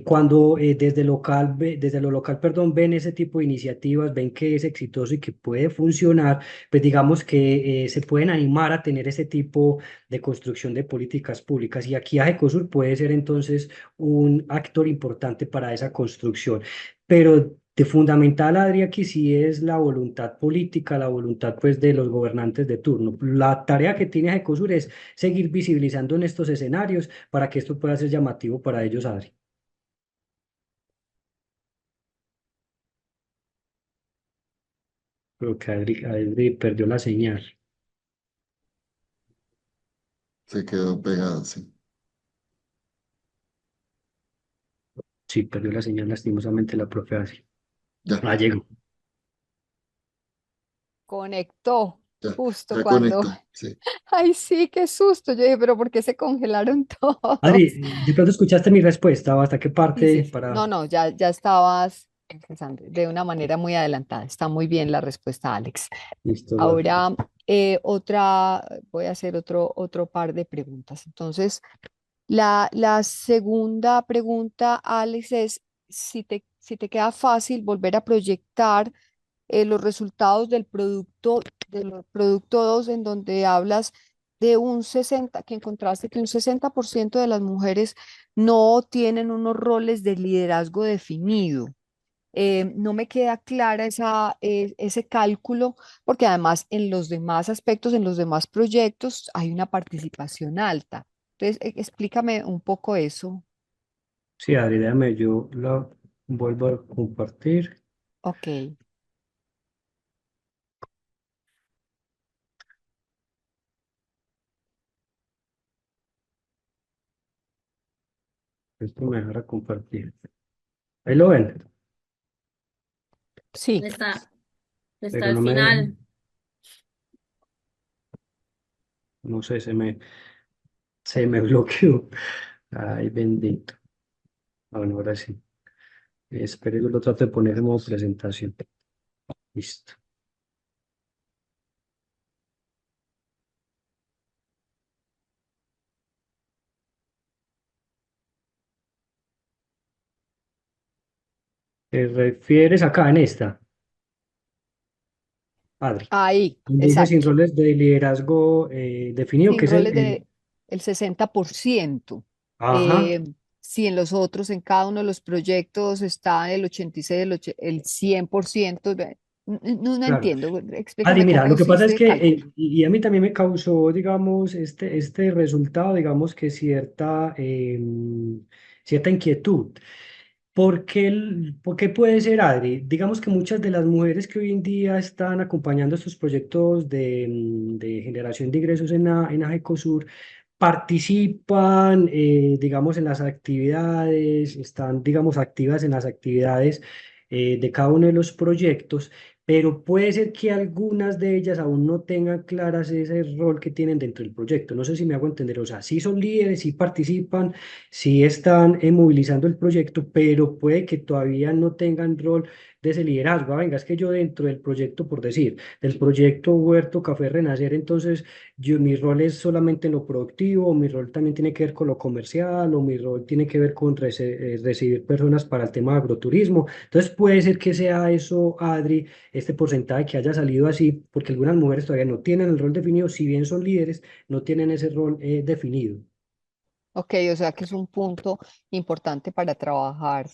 cuando desde lo local, perdón, ven ese tipo de iniciativas, ven que es exitoso y que puede funcionar, pues digamos que se pueden animar a tener ese tipo de construcción de políticas públicas. Y aquí AGECOSUR puede ser entonces un actor importante para esa construcción. Pero de fundamental, Adri, aquí sí es la voluntad política, la voluntad pues de los gobernantes de turno. La tarea que tiene AGECOSUR es seguir visibilizando en estos escenarios para que esto pueda ser llamativo para ellos, Adri. Creo que Adri perdió la señal. Se quedó pegado, sí. Sí, perdió la señal lastimosamente la profe Adri. Ya, Ah, llegó. Conectó ya, justo ya cuando, conectó, sí. ay, sí, qué susto. Yo dije, pero ¿por qué se congelaron todos? Adri, ¿de pronto escuchaste mi respuesta o hasta qué Sí, sí, parte sí. para... No, no, ya estabas empezando de una manera muy adelantada. Está muy bien la respuesta, Alex. Listo, vale. Ahora, voy a hacer otro par de preguntas. Entonces, la segunda pregunta, Alex, es si te queda fácil volver a proyectar los resultados del producto 2 en donde hablas de un 60 que encontraste que un 60% de las mujeres no tienen unos roles de liderazgo definido. No me queda clara ese cálculo, porque además en los demás aspectos, en los demás proyectos, hay una participación alta. Entonces, explícame un poco eso. Sí, Adri, déjame, yo la vuelvo a compartir. Ok, Esto me dejará compartir. Ahí lo ven, sí. Está, está pero al no me deja, final. no sé, se me bloqueó. Ay, bendito. Ah, bueno, ahora sí. Espere, yo lo trato de poner en modo presentación. Listo. ¿Te refieres acá en esta, Adri? Ahí, Donde dice sin exacto. roles de liderazgo definido, que Sin es roles de el 60%. ajá, Eh, si en los otros, en cada uno de los proyectos está el 86, el 100%. No claro. entiendo. Adri, Explícame mira, cómo lo que pasa hiciste es el que, cálculo. y a mí también me causó, digamos, este resultado, digamos que cierta inquietud. ¿Por qué puede ser, Adri? Digamos que muchas de las mujeres que hoy en día están acompañando estos proyectos de generación de ingresos en AGECOSUR participan, digamos, en las actividades, están, digamos, activas en las actividades de cada uno de los proyectos, pero puede ser que algunas de ellas aún no tengan claras ese rol que tienen dentro del proyecto. No sé si me hago entender, o sea, sí son líderes, sí participan, sí están movilizando el proyecto, pero puede que todavía no tengan rol de ese liderazgo. Ah, venga, es que yo dentro del proyecto, por decir, del proyecto Huerto Café Renacer, entonces mi rol es solamente en lo productivo, o mi rol también tiene que ver con lo comercial, o mi rol tiene que ver con recibir personas para el tema de agroturismo. Entonces puede ser que sea eso, Adri, este porcentaje que haya salido así, porque algunas mujeres todavía no tienen el rol definido, si bien son líderes, no tienen ese rol definido. Ok, o sea que es un punto importante para trabajar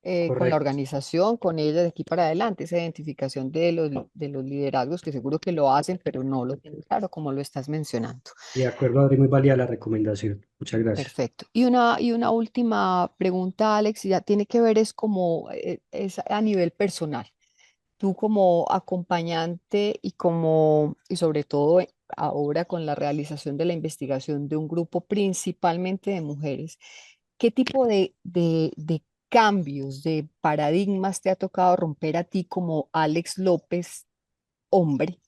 con la Correcto. organización, con ella de aquí para adelante, esa identificación de los liderazgos que seguro que lo hacen, pero no lo tienen claro como lo estás mencionando. De acuerdo, Adri, muy válida la recomendación. Muchas gracias. Perfecto. Y una última pregunta, Alex, ya tiene que ver es como es a nivel personal. Tú como acompañante y como, y sobre todo ahora con la realización de la investigación de un grupo principalmente de mujeres, ¿qué tipo de cambios, de paradigmas te ha tocado romper a ti como Alex López, hombre,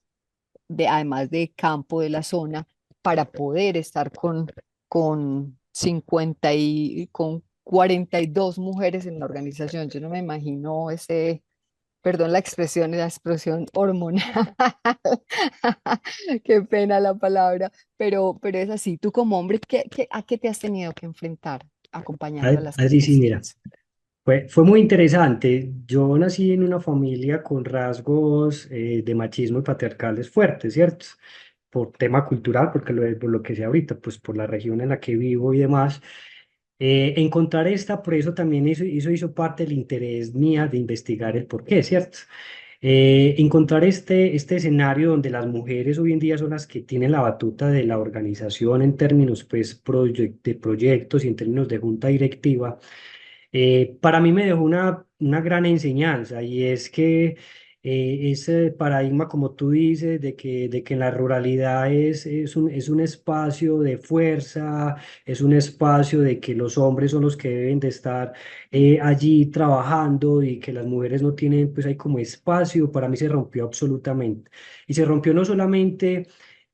además de campo de la zona, para poder estar con 50 con 42 mujeres en la organización? Yo no me imagino ese, perdón la expresión hormonal, qué pena la palabra, pero es así. Tú como hombre, a qué te has tenido que enfrentar acompañando a las Adri, sí, mira. contestantes? Fue muy interesante. Yo nací en una familia con rasgos de machismo y patriarcales fuertes, ¿cierto? Por tema cultural, porque por lo que sé ahorita, pues por la región en la que vivo y demás. Encontrar por eso también eso hizo parte del interés mía de investigar el por qué, ¿cierto? Encontrar este escenario donde las mujeres hoy en día son las que tienen la batuta de la organización en términos pues, de proyectos y en términos de junta directiva para mí me dejó una gran enseñanza y es que ese paradigma, como tú dices, de que en la ruralidad es un espacio de fuerza, es un espacio de que los hombres son los que deben de estar allí trabajando y que las mujeres no tienen, pues hay como espacio, para mí se rompió absolutamente. Y se rompió no solamente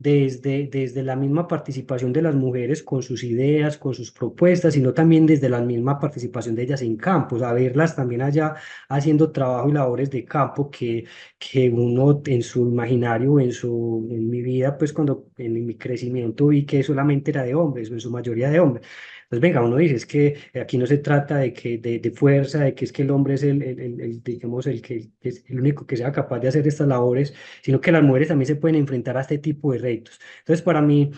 desde la misma participación de las mujeres con sus ideas, con sus propuestas, sino también desde la misma participación de ellas en campo, o sea, verlas también allá haciendo trabajo y labores de campo que uno en su imaginario, en mi vida, pues cuando en mi crecimiento vi que solamente era de hombres, o en su mayoría de hombres. Entonces, venga, uno dice, es que aquí no se trata de fuerza, de que es que el hombre es digamos, que es el único que sea capaz de hacer estas labores, sino que las mujeres también se pueden enfrentar a este tipo de retos. Entonces, para mí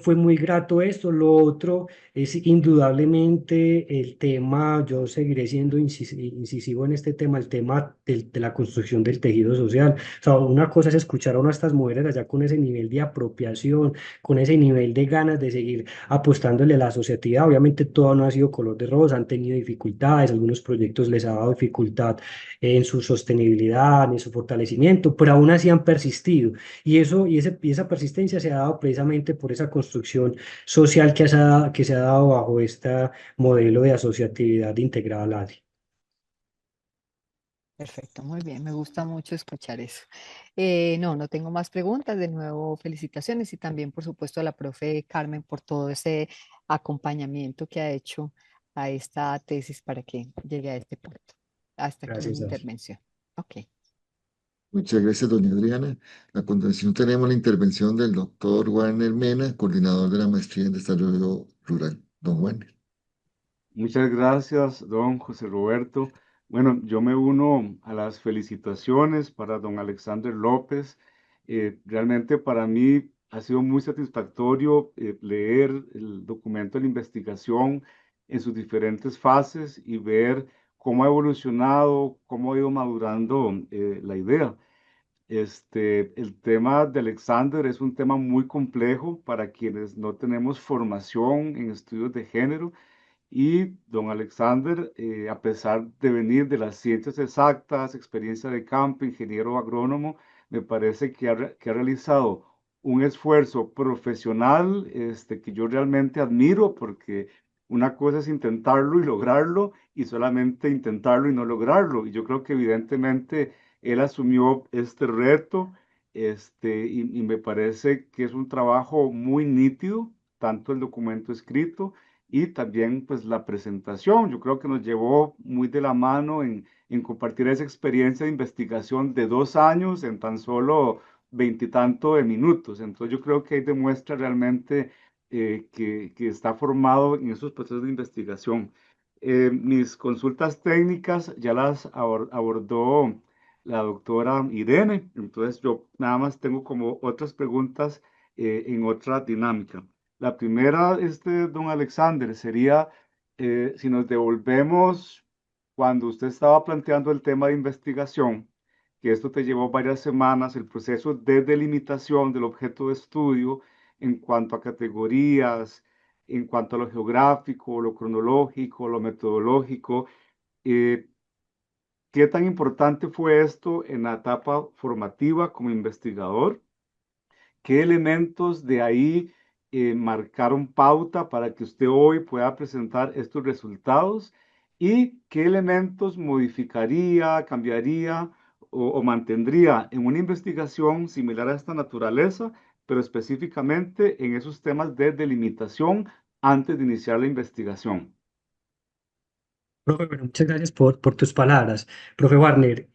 fue muy grato esto. Lo otro es indudablemente el tema, yo seguiré siendo incisivo en este tema, el tema de la construcción del tejido social. O sea, una cosa es escuchar a una de estas mujeres allá con ese nivel de apropiación, con ese nivel de ganas de seguir apostándole a la asociatividad. Obviamente todo no ha sido color de rosa, han tenido dificultades, algunos proyectos les ha dado dificultad en su sostenibilidad, en su fortalecimiento, pero aún así han persistido. Y esa persistencia se ha dado precisamente por esa construcción social que se ha dado bajo este modelo de asociatividad integrada al ADI. Perfecto, muy bien, me gusta mucho escuchar eso. No, no tengo más preguntas. De nuevo, felicitaciones y también, por supuesto, a la profe Carmen por todo ese acompañamiento que ha hecho a esta tesis para que llegue a este punto. Hasta aquí mi Gracias, Adri. intervención. Ok. Muchas gracias, doña Adriana. A continuación tenemos la intervención del doctor Warner Mena, coordinador de la maestría en desarrollo rural. Don Warner. Muchas gracias, don José Roberto. Bueno, yo me uno a las felicitaciones para don Alexander López. Realmente para mí ha sido muy satisfactorio leer el documento de la investigación en sus diferentes fases y ver cómo ha evolucionado, cómo ha ido madurando la idea. El tema de Alexander es un tema muy complejo para quienes no tenemos formación en estudios de género. Y don Alexander, a pesar de venir de las ciencias exactas, experiencia de campo, ingeniero agrónomo, me parece que ha realizado un esfuerzo profesional que yo realmente admiro porque una cosa es intentarlo y lograrlo y solamente intentarlo y no lograrlo. Y yo creo que evidentemente él asumió este reto y me parece que es un trabajo muy nítido, tanto el documento escrito y también pues la presentación. Yo creo que nos llevó muy de la mano en compartir esa experiencia de investigación de 2 años en tan solo veintitanto de minutos. Entonces yo creo que ahí demuestra realmente que está formado en esos procesos de investigación. Mis consultas técnicas ya las abordó la doctora Irene, entonces yo nada más tengo como otras preguntas en otra dinámica. La primera, don Alexander, sería si nos devolvemos cuando usted estaba planteando el tema de investigación, que esto te llevó varias semanas, el proceso de delimitación del objeto de estudio en cuanto a categorías, en cuanto a lo geográfico, lo cronológico, lo metodológico, eh, ¿qué tan importante fue esto en la etapa formativa como investigador? ¿Qué elementos de ahí marcaron pauta para que usted hoy pueda presentar estos resultados? ¿Y qué elementos modificaría, cambiaría o mantendría en una investigación similar a esta naturaleza, pero específicamente en esos temas de delimitación antes de iniciar la investigación? Profe, bueno, muchas gracias por tus palabras. Profe Warner,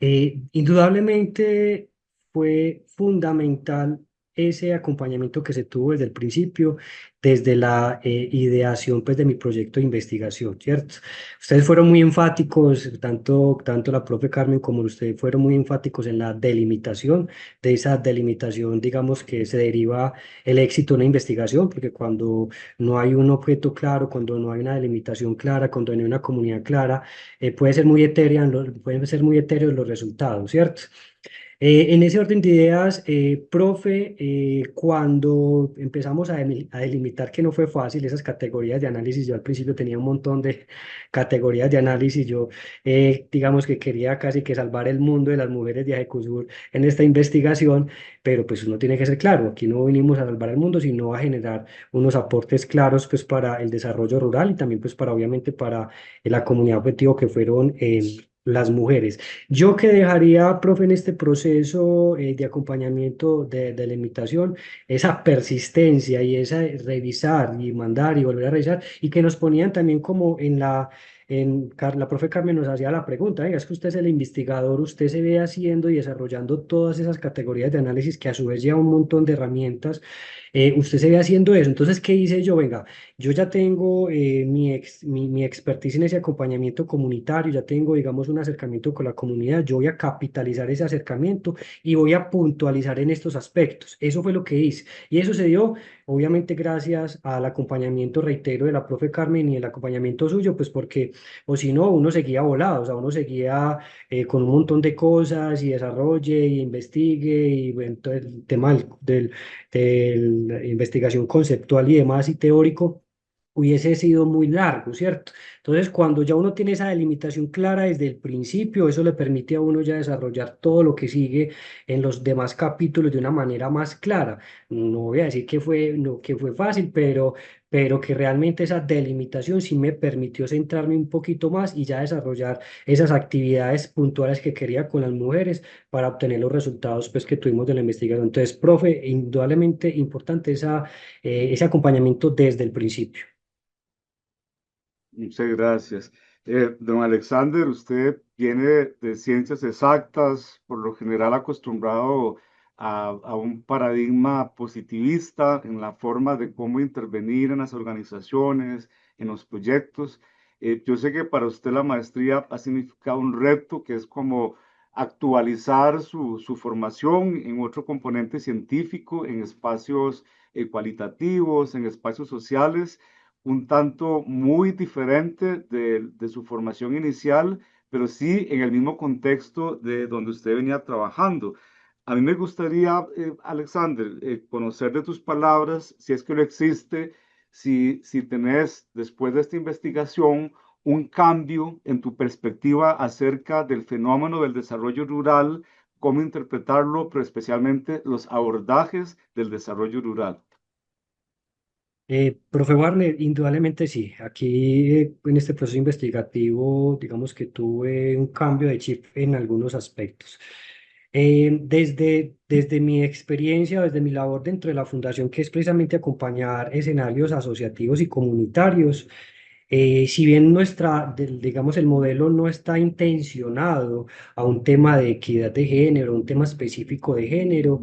indudablemente fue fundamental ese acompañamiento que se tuvo desde el principio, desde la ideación pues, de mi proyecto de investigación, ¿cierto? Ustedes fueron muy enfáticos, tanto la profe Carmen como ustedes fueron muy enfáticos en la delimitación. De esa delimitación, digamos que se deriva el éxito de una investigación, porque cuando no hay un objeto claro, cuando no hay una delimitación clara, cuando no hay una comunidad clara, puede ser muy pueden ser muy etéreos los resultados, ¿cierto? En ese orden de ideas, profe, cuando empezamos a delimitar, que no fue fácil, esas categorías de análisis, yo al principio tenía un montón de categorías de análisis, yo digamos que quería casi que salvar el mundo de las mujeres de Ajecusur en esta investigación, pero pues uno tiene que ser claro, aquí no vinimos a salvar el mundo, sino a generar unos aportes claros pues para el desarrollo rural y también pues para obviamente para la comunidad objetivo que fueron las mujeres. Yo que dejaría, profe, en este proceso de acompañamiento de la imitación, esa persistencia y esa revisar y mandar y volver a revisar, y que nos ponían también como la profe Carmen nos hacía la pregunta, venga, es que usted es el investigador, usted se ve haciendo y desarrollando todas esas categorías de análisis que a su vez lleva un montón de herramientas, usted se ve haciendo eso. Entonces, ¿qué hice yo? Venga, yo ya tengo mi expertise en ese acompañamiento comunitario, ya tengo, digamos, un acercamiento con la comunidad, yo voy a capitalizar ese acercamiento y voy a puntualizar en estos aspectos. Eso fue lo que hice. Y eso se dio, obviamente, gracias al acompañamiento, reitero, de la profe Carmen y el acompañamiento suyo, pues porque, o si no, uno seguía volado, o sea, uno seguía con un montón de cosas y desarrolle y investigue y bueno, todo el tema de la investigación conceptual y demás y teórico hubiese sido muy largo, ¿cierto? Entonces, cuando ya uno tiene esa delimitación clara desde el principio, eso le permite a uno ya desarrollar todo lo que sigue en los demás capítulos de una manera más clara. No voy a decir que fue, no, que fue fácil, pero que realmente esa delimitación sí me permitió centrarme un poquito más y ya desarrollar esas actividades puntuales que quería con las mujeres para obtener los resultados pues, que tuvimos de la investigación. Entonces, profe, indudablemente importante ese acompañamiento desde el principio. Muchas gracias. Don Alexander, usted viene de ciencias exactas, por lo general acostumbrado a un paradigma positivista en la forma de cómo intervenir en las organizaciones, en los proyectos. Yo sé que para usted la maestría ha significado un reto que es como actualizar su formación en otro componente científico, en espacios cualitativos, en espacios sociales un tanto muy diferente de su formación inicial, pero sí en el mismo contexto de donde usted venía trabajando. A mí me gustaría, Alexander, conocer de tus palabras, si es que lo existe, si tenés después de esta investigación un cambio en tu perspectiva acerca del fenómeno del desarrollo rural, cómo interpretarlo, pero especialmente los abordajes del desarrollo rural. Profe Warner, indudablemente sí. Aquí en este proceso investigativo, digamos que tuve un cambio de chip en algunos aspectos. Desde mi experiencia, desde mi labor dentro de la fundación, que es precisamente acompañar escenarios asociativos y comunitarios, si bien digamos, el modelo no está intencionado a un tema de equidad de género, un tema específico de género,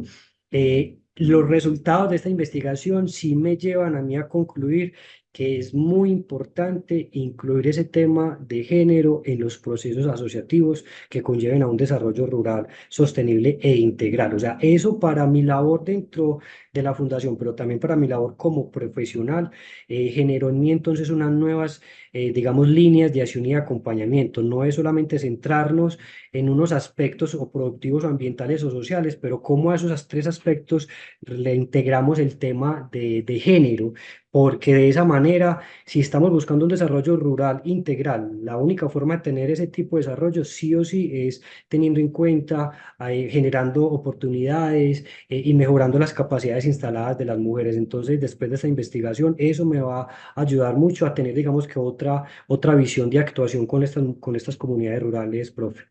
los resultados de esta investigación sí me llevan a mí a concluir que es muy importante incluir ese tema de género en los procesos asociativos que conlleven a un desarrollo rural sostenible e integral. O sea, eso para mi labor dentro de la fundación, pero también para mi labor como profesional, generó en mí entonces unas nuevas, digamos, líneas de acción y acompañamiento. No es solamente centrarnos en unos aspectos o productivos o ambientales o sociales, pero cómo a esos tres aspectos le integramos el tema de género, porque de esa manera, si estamos buscando un desarrollo rural integral, la única forma de tener ese tipo de desarrollo sí o sí es teniendo en cuenta, generando oportunidades, y mejorando las capacidades instaladas de las mujeres. Entonces, después de esta investigación, eso me va a ayudar mucho a tener, digamos que otra visión de actuación con estas comunidades rurales, profe.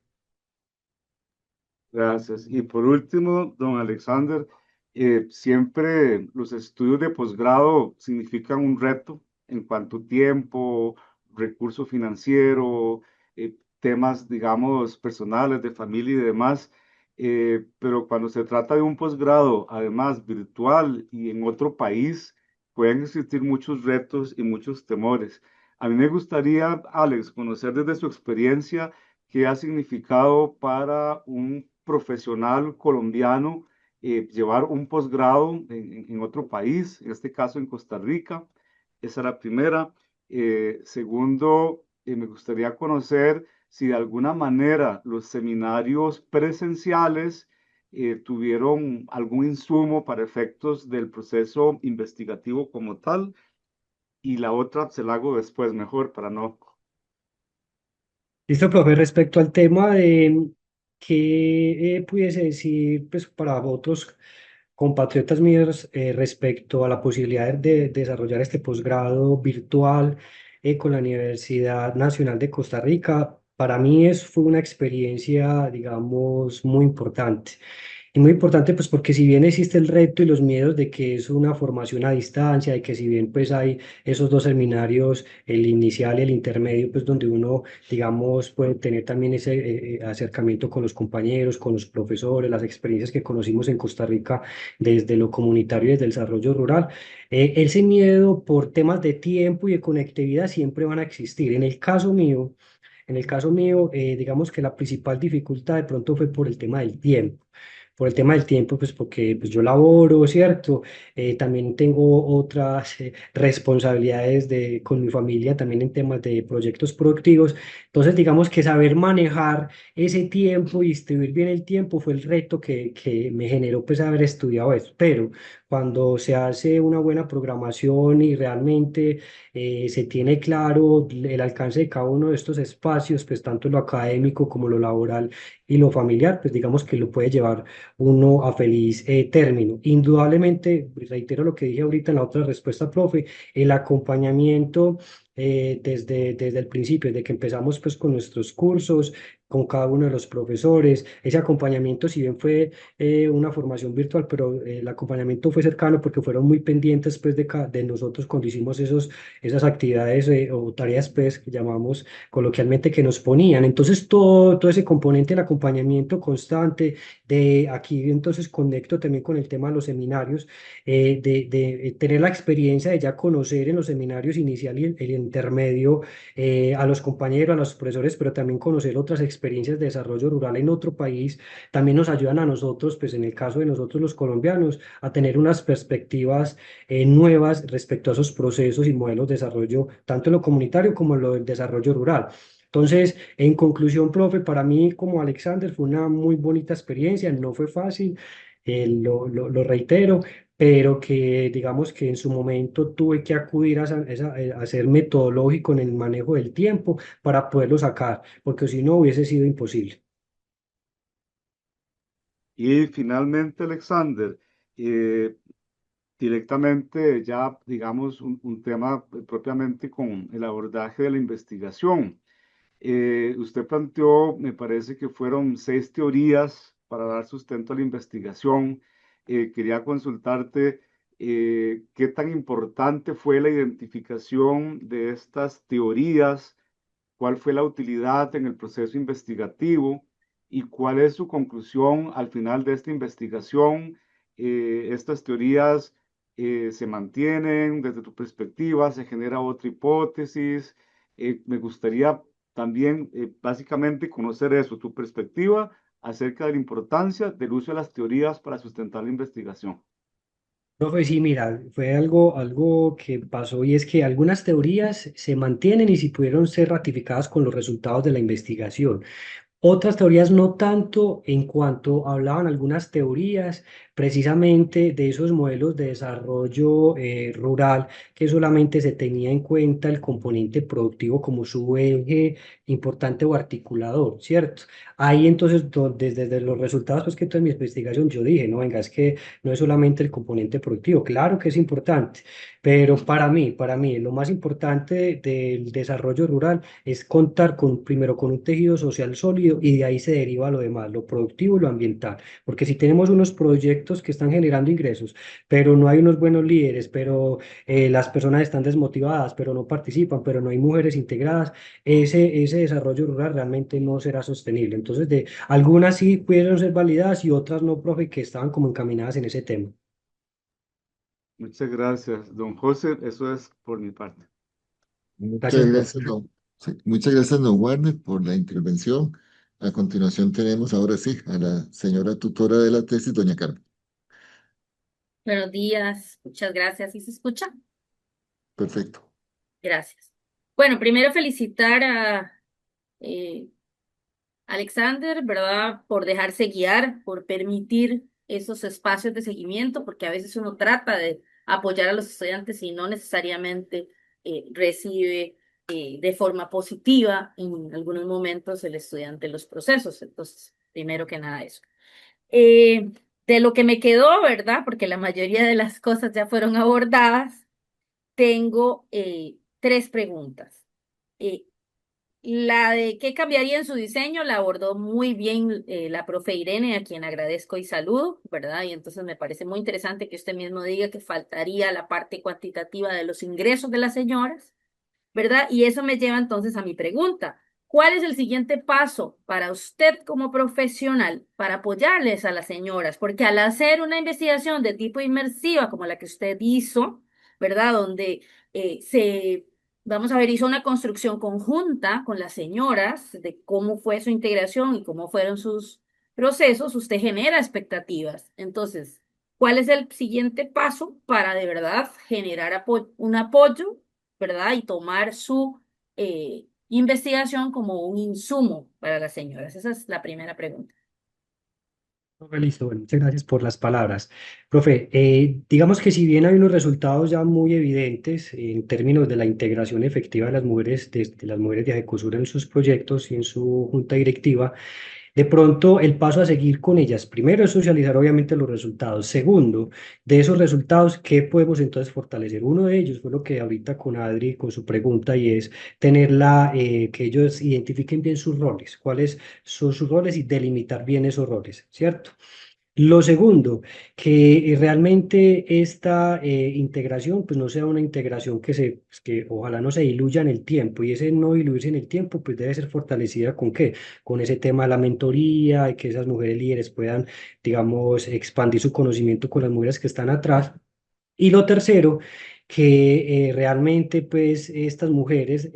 Gracias. Y por último, don Alexander, siempre los estudios de posgrado significan un reto en cuanto a tiempo, recurso financiero, temas, digamos, personales, de familia y demás. Pero cuando se trata de un posgrado, además virtual y en otro país, pueden existir muchos retos y muchos temores. A mí me gustaría, Alex, conocer desde su experiencia qué ha significado para un profesional colombiano llevar un posgrado en otro país, en este caso en Costa Rica. Esa es la primera. Segundo, me gustaría conocer si de alguna manera los seminarios presenciales tuvieron algún insumo para efectos del proceso investigativo como tal. Y la otra se la hago después, mejor, para no. Listo, profe, respecto al tema de qué pudiese decir pues, para otros compatriotas míos, respecto a la posibilidad de desarrollar este posgrado virtual, con la Universidad Nacional de Costa Rica. Para mí fue una experiencia, digamos, muy importante. Y muy importante, pues porque si bien existe el reto y los miedos de que es una formación a distancia, de que si bien pues hay esos dos seminarios, el inicial y el intermedio, pues donde uno, digamos, puede tener también ese, acercamiento con los compañeros, con los profesores, las experiencias que conocimos en Costa Rica desde lo comunitario y desde el desarrollo rural. Ese miedo por temas de tiempo y de conectividad siempre van a existir. En el caso mío, digamos que la principal dificultad de pronto fue por el tema del tiempo. Por el tema del tiempo, pues porque pues, yo laboro, ¿cierto? También tengo otras, responsabilidades con mi familia, también en temas de proyectos productivos. Entonces, digamos que saber manejar ese tiempo y distribuir bien el tiempo fue el reto que me generó pues haber estudiado eso. Pero cuando se hace una buena programación y realmente, se tiene claro el alcance de cada uno de estos espacios, pues tanto lo académico como lo laboral y lo familiar, pues digamos que lo puede llevar uno a feliz, término. Indudablemente, reitero lo que dije ahorita en la otra respuesta, profe, el acompañamiento, desde el principio, desde que empezamos pues con nuestros cursos, con cada uno de los profesores, ese acompañamiento, si bien fue, una formación virtual, pero, el acompañamiento fue cercano porque fueron muy pendientes pues de nosotros cuando hicimos esas actividades, o tareas pues que llamamos coloquialmente que nos ponían. Entonces todo ese componente del acompañamiento constante, de aquí entonces conecto también con el tema de los seminarios, de tener la experiencia de ya conocer en los seminarios inicial y el intermedio, a los compañeros, a los profesores, pero también conocer otras experiencias de desarrollo rural en otro país, también nos ayudan a nosotros, pues en el caso de nosotros los colombianos, a tener unas perspectivas, nuevas respecto a esos procesos y modelos de desarrollo, tanto en lo comunitario como en lo del desarrollo rural. Entonces, en conclusión, profe, para mí como Alexander fue una muy bonita experiencia, no fue fácil, lo reitero, pero que digamos que en su momento tuve que acudir a ser metodológico en el manejo del tiempo para poderlo sacar, porque si no hubiese sido imposible. Y finalmente, Alexander, eh, directamente ya, digamos, un tema propiamente con el abordaje de la investigación. Usted planteó, me parece que fueron 6 teorías para dar sustento a la investigación. Quería consultarte qué tan importante fue la identificación de estas teorías, cuál fue la utilidad en el proceso investigativo y cuál es su conclusión al final de esta investigación. Estas teorías se mantienen desde tu perspectiva, se genera otra hipótesis. Me gustaría también básicamente conocer eso, tu perspectiva acerca de la importancia del uso de las teorías para sustentar la investigación. Profe, sí, mira, fue algo que pasó y es que algunas teorías se mantienen y si pudieron ser ratificadas con los resultados de la investigación. Otras teorías no tanto en cuanto hablaban algunas teorías precisamente de esos modelos de desarrollo rural que solamente se tenía en cuenta el componente productivo como su eje importante o articulador, ¿cierto? Ahí entonces desde los resultados pues que tuve en mi investigación yo dije, no, venga, es que no es solamente el componente productivo, claro que es importante, pero para mí lo más importante del desarrollo rural es contar primero con un tejido social sólido y de ahí se deriva lo demás, lo productivo y lo ambiental. Porque si tenemos unos proyectos que están generando ingresos, pero no hay unos buenos líderes, pero las personas están desmotivadas, pero no participan, pero no hay mujeres integradas, ese desarrollo rural realmente no será sostenible. Entonces, algunas sí pudieron ser validadas y otras no, profe, que estaban como encaminadas en ese tema. Muchas gracias, don José. Eso es por mi parte. Muchas Gracias, profe. gracias, sí, muchas gracias, don Warner, por la intervención. A continuación tenemos ahora sí a la señora tutora de la tesis, doña Carmen. Buenos días, muchas gracias. ¿Sí se escucha? Perfecto. Gracias. Bueno, primero felicitar a eh, Alexander, ¿verdad? Por dejarse guiar, por permitir esos espacios de seguimiento, porque a veces uno trata de apoyar a los estudiantes y no necesariamente recibe de forma positiva en algunos momentos el estudiante los procesos. Entonces, primero que nada eso. Eh, de lo que me quedó, ¿verdad? Porque la mayoría de las cosas ya fueron abordadas, tengo tres preguntas. Eh, la de qué cambiaría en su diseño la abordó muy bien la profe Irene, a quien agradezco y saludo, ¿verdad? Y entonces me parece muy interesante que usted mismo diga que faltaría la parte cuantitativa de los ingresos de las señoras, ¿verdad? Y eso me lleva entonces a mi pregunta. ¿Cuál es el siguiente paso para usted como profesional para apoyarles a las señoras? Porque al hacer una investigación de tipo inmersiva como la que usted hizo, ¿verdad? Donde vamos a ver, hizo una construcción conjunta con las señoras de cómo fue su integración y cómo fueron sus procesos, usted genera expectativas. Entonces, ¿cuál es el siguiente paso para de verdad generar un apoyo, ¿verdad? Y tomar su investigación como un insumo para las señoras. Esa es la primera pregunta. Profe, listo, bueno, muchas gracias por las palabras. Profe, digamos que si bien hay unos resultados ya muy evidentes en términos de la integración efectiva de las mujeres de Ajecosur en sus proyectos y en su junta directiva, de pronto, el paso a seguir con ellas, primero es socializar obviamente los resultados. Segundo, de esos resultados, ¿qué podemos entonces fortalecer? Uno de ellos fue lo que ahorita con Adri, con su pregunta, y es que ellos identifiquen bien sus roles, cuáles son sus roles y delimitar bien esos roles, ¿cierto? Lo segundo, que realmente esta integración pues no sea una integración que ojalá no se diluya en el tiempo y ese no diluirse en el tiempo pues debe ser fortalecida ¿con qué? Con ese tema de la mentoría y que esas mujeres líderes puedan, digamos, expandir su conocimiento con las mujeres que están atrás. Y lo tercero, que realmente pues estas mujeres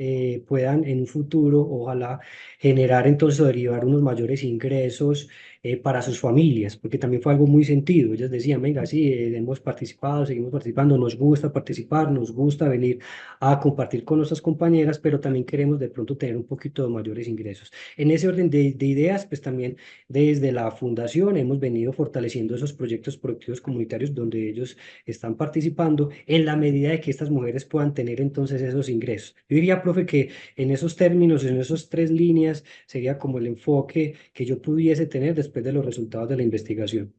puedan en un futuro, ojalá, generar entonces o derivar unos mayores ingresos para sus familias, porque también fue algo muy sentido. Ellas decían, venga, sí, hemos participado, seguimos participando, nos gusta participar, nos gusta venir a compartir con nuestras compañeras, pero también queremos de pronto tener un poquito de mayores ingresos. En ese orden de ideas, pues también desde la fundación hemos venido fortaleciendo esos proyectos productivos comunitarios donde ellos están participando en la medida de que estas mujeres puedan tener entonces esos ingresos. Yo diría, profe, que en esos términos, en esas tres líneas, sería como el enfoque que yo pudiese tener después de los resultados de la investigación.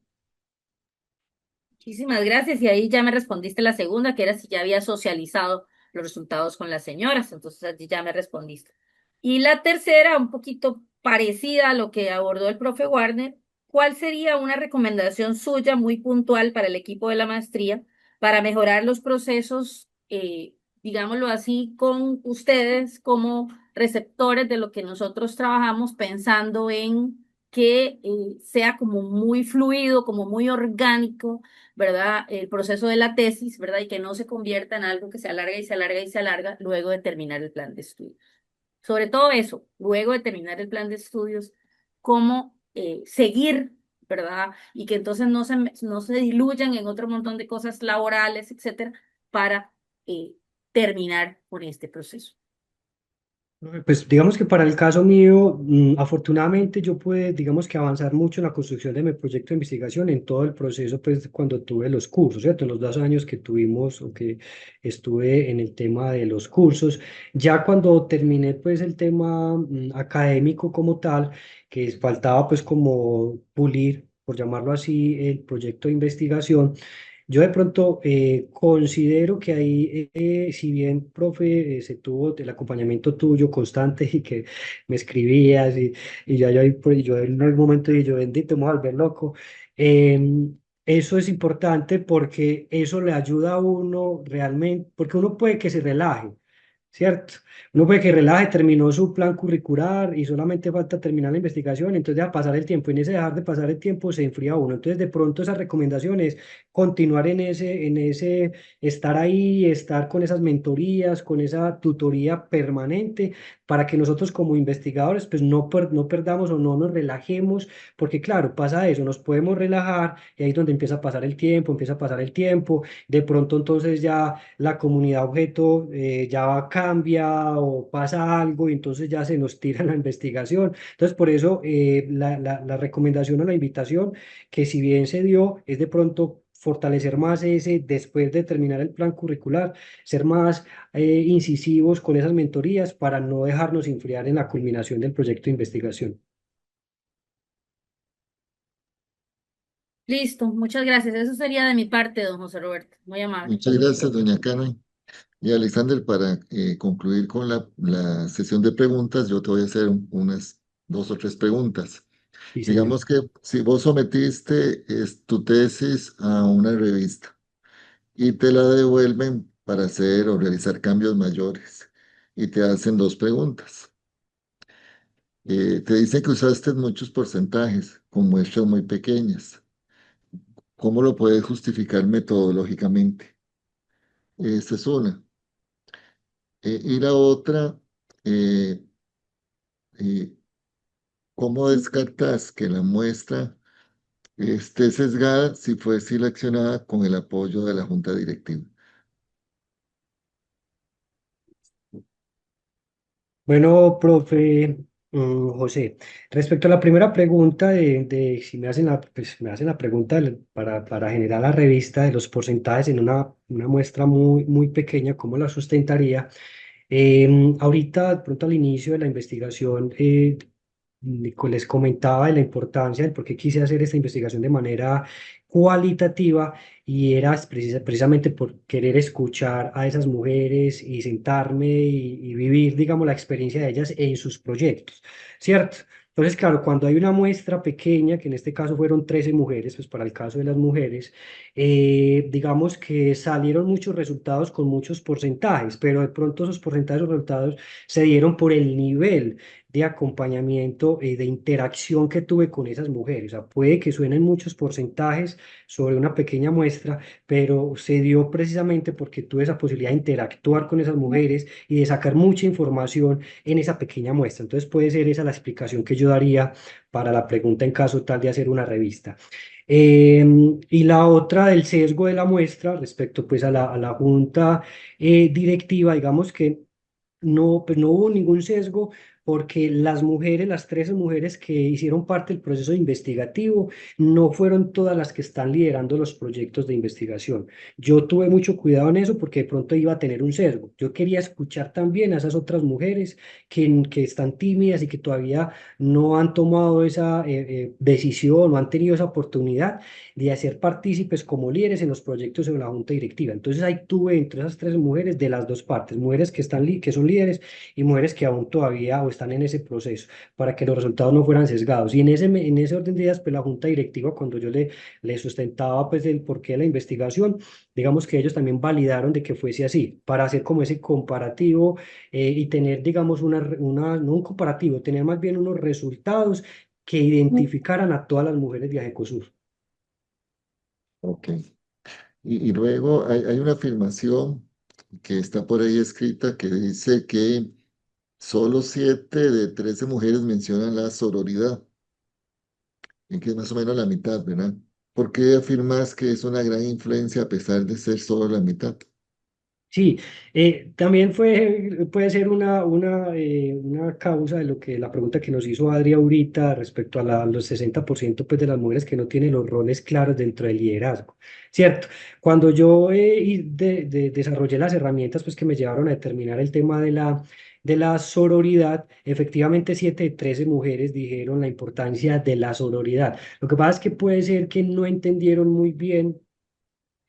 Muchísimas gracias. Y ahí ya me respondiste la segunda, que era si ya había socializado los resultados con las señoras. Entonces allí ya me respondiste. Y la tercera, un poquito parecida a lo que abordó el profe Warner, ¿cuál sería una recomendación suya muy puntual para el equipo de la maestría para mejorar los procesos, digámoslo así, con ustedes como receptores de lo que nosotros trabajamos pensando en que sea como muy fluido, como muy orgánico, ¿verdad? El proceso de la tesis, ¿verdad? Y que no se convierta en algo que se alarga y se alarga y se alarga luego de terminar el plan de estudios. Sobre todo eso, luego de terminar el plan de estudios, cómo seguir, ¿verdad? Y que entonces no se diluyan en otro montón de cosas laborales, etcétera, para terminar con este proceso. Pues digamos que para el caso mío, afortunadamente yo pude, digamos que avanzar mucho en la construcción de mi proyecto de investigación en todo el proceso, pues cuando tuve los cursos, ¿cierto? En los 2 años que tuvimos o que estuve en el tema de los cursos, ya cuando terminé pues el tema académico como tal, que faltaba pues como pulir, por llamarlo así, el proyecto de investigación. Yo de pronto considero que ahí, si bien, profe, se tuvo el acompañamiento tuyo constante y que me escribías y ya yo, ahí, pues, yo en algún momento dije, yo bendito, me voy a volver loco. Eso es importante porque eso le ayuda a uno realmente, porque uno puede que se relaje, ¿cierto? Uno puede que relaje, terminó su plan curricular y solamente falta terminar la investigación, entonces deja pasar el tiempo. En ese dejar de pasar el tiempo se enfría uno. Entonces, de pronto, esa recomendación es continuar en ese, estar ahí, estar con esas mentorías, con esa tutoría permanente, para que nosotros como investigadores, pues no perdamos o no nos relajemos, porque claro, pasa eso, nos podemos relajar y ahí es donde empieza a pasar el tiempo, empieza a pasar el tiempo, de pronto entonces ya la comunidad objeto ya cambia o pasa algo y entonces ya se nos tira la investigación. Entonces, por eso la recomendación o la invitación que si bien se dio es de pronto fortalecer más ese después de terminar el plan curricular, ser más incisivos con esas mentorías para no dejarnos enfriar en la culminación del proyecto de investigación. Listo, muchas gracias. Eso sería de mi parte, don José Roberto. Muy amable. Muchas gracias, doña Carmen. Y Alexander, para concluir con la sesión de preguntas, yo te voy a hacer unas 2 o 3 preguntas. Sí, señor. Digamos que si vos sometiste tu tesis a una revista y te la devuelven para hacer o realizar cambios mayores y te hacen 2 preguntas. Te dicen que usaste muchos porcentajes con muestras muy pequeñas. ¿Cómo lo puedes justificar metodológicamente? Esta es una. Y la otra, eh, eh, ¿cómo descartas que la muestra esté sesgada si fue seleccionada con el apoyo de la junta directiva? Bueno, profe José, respecto a la primera pregunta de si me hacen la pregunta para generar la revista de los porcentajes en una muestra muy, muy pequeña, ¿cómo la sustentaría? Ahorita, de pronto al inicio de la investigación, les comentaba de la importancia del por qué quise hacer esta investigación de manera cualitativa y era precisamente por querer escuchar a esas mujeres y sentarme y vivir, digamos, la experiencia de ellas en sus proyectos, ¿cierto? Entonces, claro, cuando hay una muestra pequeña, que en este caso fueron 13 mujeres, pues para el caso de las mujeres, digamos que salieron muchos resultados con muchos porcentajes, pero de pronto esos porcentajes o resultados se dieron por el nivel de acompañamiento y de interacción que tuve con esas mujeres. O sea, puede que suenen muchos porcentajes sobre una pequeña muestra, pero se dio precisamente porque tuve esa posibilidad de interactuar con esas mujeres y de sacar mucha información en esa pequeña muestra. Entonces puede ser esa la explicación que yo daría para la pregunta en caso tal de hacer una revista. Y la otra del sesgo de la muestra respecto pues a la junta directiva, digamos que no, pues no hubo ningún sesgo porque las mujeres, las 13 mujeres que hicieron parte del proceso investigativo, no fueron todas las que están liderando los proyectos de investigación. Yo tuve mucho cuidado en eso porque de pronto iba a tener un sesgo. Yo quería escuchar también a esas otras mujeres que están tímidas y que todavía no han tomado esa decisión, no han tenido esa oportunidad de hacer partícipes como líderes en los proyectos de la junta directiva. Entonces ahí tuve entre esas 13 mujeres de las dos partes, mujeres que son líderes y mujeres que aún todavía o están en ese proceso, para que los resultados no fueran sesgados. Y en ese orden de ideas, pues la junta directiva, cuando yo le sustentaba pues el porqué de la investigación, digamos que ellos también validaron de que fuese así, para hacer como ese comparativo y tener, digamos, no un comparativo, tener más bien unos resultados que identificaran a todas las mujeres de Ajecosur. Ok. Y luego hay una afirmación que está por ahí escrita que dice que solo 7 de 13 mujeres mencionan la sororidad, y que es más o menos la mitad, ¿verdad? ¿Por qué afirmas que es una gran influencia a pesar de ser solo la mitad? Sí, también puede ser una causa de lo que la pregunta que nos hizo Adri ahorita respecto a los 60% pues, de las mujeres que no tienen los roles claros dentro del liderazgo, ¿cierto? Cuando yo desarrollé las herramientas pues, que me llevaron a determinar el tema de la sororidad, efectivamente 7 de 13 mujeres dijeron la importancia de la sororidad. Lo que pasa es que puede ser que no entendieron muy bien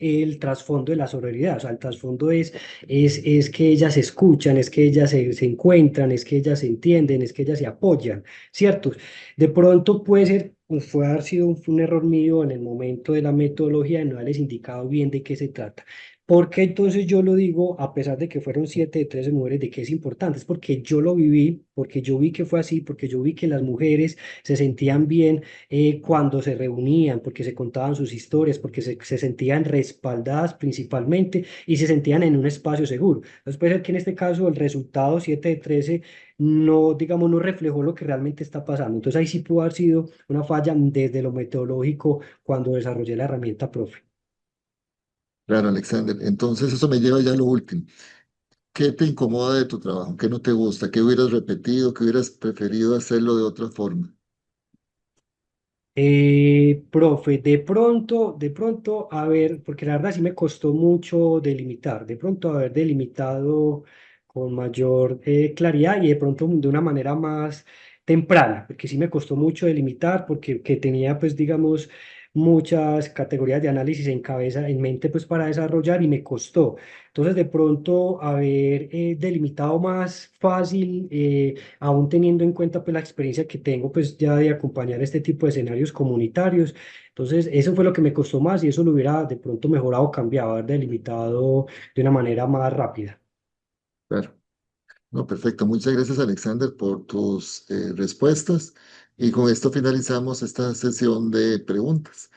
el trasfondo de la sororidad. O sea, el trasfondo es que ellas se escuchan, es que ellas se encuentran, es que ellas se entienden, es que ellas se apoyan, ¿cierto? De pronto puede ser, puede haber sido un error mío en el momento de la metodología de no haberles indicado bien de qué se trata. ¿Por qué entonces yo lo digo, a pesar de que fueron 7 de 13 mujeres, de que es importante? Es porque yo lo viví, porque yo vi que fue así, porque yo vi que las mujeres se sentían bien cuando se reunían, porque se contaban sus historias, porque se sentían respaldadas principalmente y se sentían en un espacio seguro. Entonces puede ser que en este caso el resultado 7 de 13 no, digamos, no reflejó lo que realmente está pasando. Entonces ahí sí pudo haber sido una falla desde lo metodológico cuando desarrollé la herramienta, profe. Claro, Alexander. Entonces eso me lleva ya a lo último. ¿Qué te incomoda de tu trabajo? ¿Qué no te gusta? ¿Qué hubieras repetido? ¿Qué hubieras preferido hacerlo de otra forma? Profe, de pronto, a ver, porque la verdad sí me costó mucho delimitar, de pronto haber delimitado con mayor claridad y de pronto de una manera más temprana, porque sí me costó mucho delimitar, porque que tenía pues digamos muchas categorías de análisis en cabeza, en mente pues para desarrollar y me costó. Entonces de pronto haber delimitado más fácil. Aún teniendo en cuenta pues la experiencia que tengo pues ya de acompañar este tipo de escenarios comunitarios. Entonces, eso fue lo que me costó más y eso lo hubiera de pronto mejorado, cambiado, haber delimitado de una manera más rápida. Claro. No, perfecto. Muchas gracias, Alexander, por tus respuestas. Y con esto finalizamos esta sesión de preguntas.